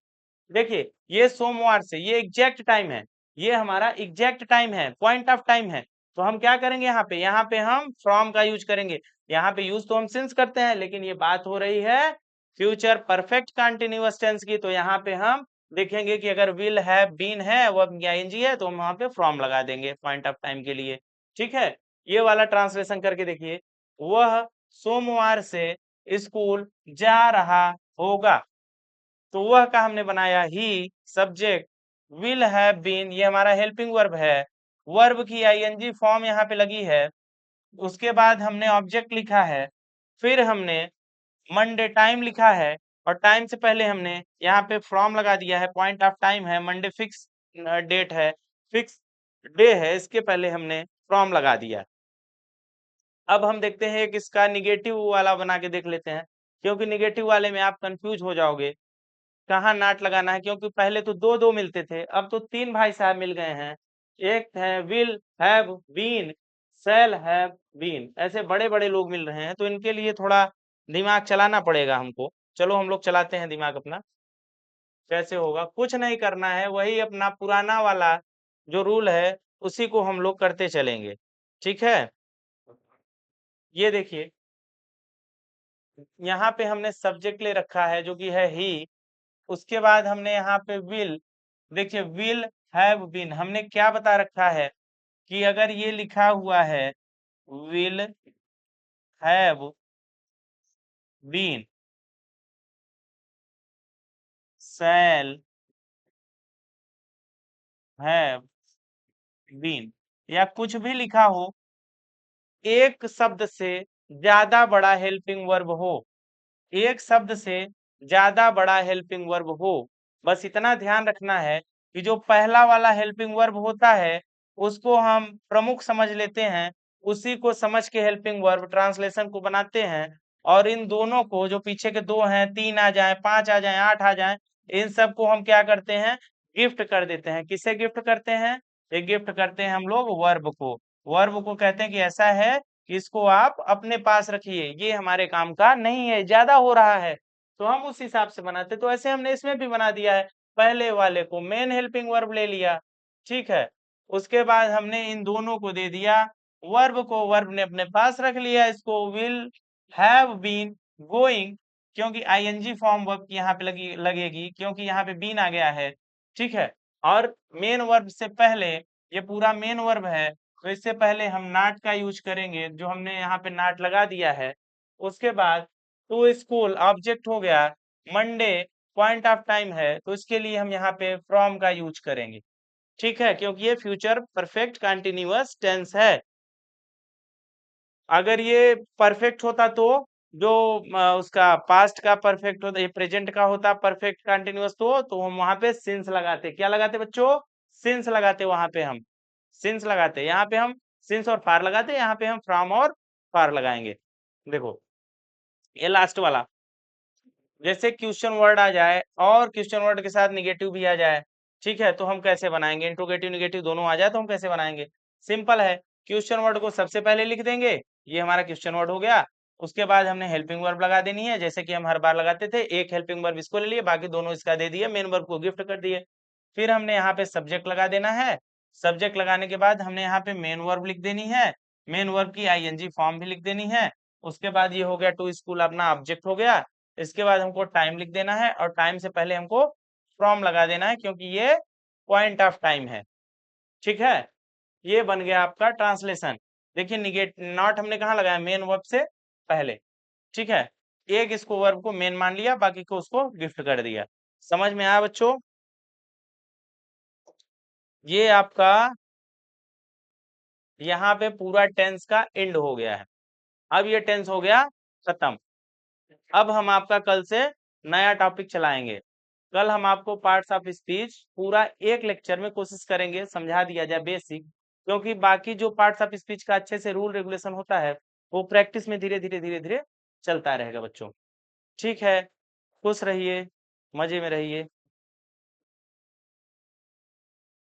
देखिए, ये सोमवार से, ये एग्जैक्ट टाइम है, ये हमारा एग्जैक्ट टाइम है, पॉइंट ऑफ टाइम है। तो हम क्या करेंगे यहाँ पे? यहाँ पे हम फ्रॉम का यूज करेंगे। यहाँ पे यूज तो हम सिंस करते हैं, लेकिन ये बात हो रही है फ्यूचर परफेक्ट कंटिन्यूअस टेंस की। तो यहाँ पे हम देखेंगे कि अगर विल हैव बीन है, वो आईएनजी है, तो हम वहां पे फ्रॉम लगा देंगे पॉइंट ऑफ टाइम के लिए। ठीक है, ये वाला ट्रांसलेशन करके देखिए। वह सोमवार से स्कूल जा रहा होगा। तो वह का हमने बनाया ही, सब्जेक्ट विल हैव बीन, ये हमारा हेल्पिंग वर्ब है, वर्ब की आईएनजी फॉर्म यहाँ पे लगी है। उसके बाद हमने ऑब्जेक्ट लिखा है, फिर हमने मंडे टाइम लिखा है, और टाइम से पहले हमने यहाँ पे फ्रॉम लगा दिया है, पॉइंट ऑफ टाइम है, मंडे फिक्स डेट है, फिक्स डे है, इसके पहले हमने फ्रॉम लगा दिया। अब हम देखते हैं कि इसका निगेटिव वाला बना के देख लेते हैं, क्योंकि निगेटिव वाले में आप कंफ्यूज हो जाओगे कहाँ नाट लगाना है, क्योंकि पहले तो दो दो मिलते थे, अब तो तीन भाई साहब मिल गए हैं। एक है will have been, shall have been, ऐसे बड़े बड़े लोग मिल रहे हैं, तो इनके लिए थोड़ा दिमाग चलाना पड़ेगा हमको। चलो हम लोग चलाते हैं दिमाग अपना। कैसे होगा, कुछ नहीं करना है, वही अपना पुराना वाला जो रूल है उसी को हम लोग करते चलेंगे। ठीक है, ये देखिए यहाँ पे हमने सब्जेक्ट ले रखा है जो कि है ही, उसके बाद हमने यहाँ पे विल, देखिए विल हैव बीन, हमने क्या बता रखा है कि अगर ये लिखा हुआ है will have been, shall have been, या कुछ भी लिखा हो, एक शब्द से ज्यादा बड़ा हेल्पिंग वर्ब हो, एक शब्द से ज्यादा बड़ा हेल्पिंग वर्ब हो, बस इतना ध्यान रखना है कि जो पहला वाला हेल्पिंग वर्ब होता है उसको हम प्रमुख समझ लेते हैं, उसी को समझ के हेल्पिंग वर्ब ट्रांसलेशन को बनाते हैं, और इन दोनों को, जो पीछे के दो हैं, 3 आ जाए, 5 आ जाए, 8 आ जाए, इन सब को हम क्या करते हैं, गिफ्ट कर देते हैं। किसे गिफ्ट करते हैं, ये गिफ्ट करते हैं हम लोग वर्ब को। वर्ब को कहते हैं कि ऐसा है कि इसको आप अपने पास रखिए, ये हमारे काम का नहीं है, ज्यादा हो रहा है, तो हम उस हिसाब से बनाते। तो ऐसे हमने इसमें भी बना दिया है, पहले वाले को मेन हेल्पिंग वर्ब ले लिया, ठीक है, उसके बाद हमने इन दोनों को दे दिया वर्ब को, वर्ब ने अपने पास रख लिया इसको, विल हैव बीन गोइंग, क्योंकि आईएनजी फॉर्म वर्ब की यहाँ पे लगेगी, क्योंकि यहाँ पे बीन आ गया है, ठीक है। और मेन वर्ब से पहले, ये पूरा मेन वर्ब है, तो इससे पहले हम नाट का यूज करेंगे, जो हमने यहाँ पे नाट लगा दिया है। उसके बाद टू स्कूल ऑब्जेक्ट हो गया, मंडे पॉइंट ऑफ टाइम है, तो इसके लिए हम यहाँ पे फ्रॉम का यूज करेंगे, ठीक है, क्योंकि ये फ्यूचर परफेक्ट कंटिन्यूअस टेंस है। अगर ये परफेक्ट होता तो जो उसका पास्ट का परफेक्ट होता, ये प्रेजेंट का होता परफेक्ट कंटिन्यूअस, तो हम वहां पे सिंस लगाते, क्या लगाते बच्चों, सिंस लगाते, वहां पे हम सिंस लगाते, यहाँ पे हम सिंस और फार लगाते, यहाँ पे हम फ्रॉम और फार लगाएंगे। देखो ये लास्ट वाला, जैसे क्वेश्चन वर्ड आ जाए और क्वेश्चन वर्ड के साथ निगेटिव भी आ जाए, ठीक है, तो हम कैसे बनाएंगे, इंट्रोगेटिव निगेटिव दोनों आ जाए तो हम कैसे बनाएंगे, सिंपल है, क्वेश्चन वर्ड को सबसे पहले लिख देंगे, ये हमारा क्वेश्चन वर्ड हो गया, उसके बाद हमने हेल्पिंग वर्ब लगा देनी है, जैसे कि हम हर बार लगाते थे, एक हेल्पिंग वर्ब इसको ले लिए, बाकी दोनों इसका दे दिए, मेन वर्ब को गिफ्ट कर दिए। फिर हमने यहाँ पे सब्जेक्ट लगा देना है, सब्जेक्ट लगाने के बाद हमने यहाँ पे मेन वर्ब लिख देनी है, मेन वर्ब की आईएनजी फॉर्म भी लिख देनी है। उसके बाद ये हो गया टू स्कूल, अपना ऑब्जेक्ट हो गया। इसके बाद हमको टाइम लिख देना है, और टाइम से पहले हमको फ्रॉम लगा देना है, क्योंकि ये पॉइंट ऑफ टाइम है, ठीक है। ये बन गया आपका ट्रांसलेशन। देखिए निगेट नॉट हमने कहाँ लगाया, मेन वर्ब से पहले, ठीक है, एक इसको वर्ब को मेन मान लिया, बाकी को उसको गिफ्ट कर दिया। समझ में आया बच्चों, ये आपका यहाँ पे पूरा टेंस का एंड हो गया है। अब ये टेंस हो गया खत्म। अब हम आपका कल से नया टॉपिक चलाएंगे। कल हम आपको पार्ट्स ऑफ स्पीच पूरा एक लेक्चर में कोशिश करेंगे समझा दिया जाए बेसिक, क्योंकि बाकी जो पार्ट्स ऑफ स्पीच का अच्छे से रूल रेगुलेशन होता है वो प्रैक्टिस में धीरे धीरे चलता रहेगा बच्चों। ठीक है, खुश रहिए, मजे में रहिए।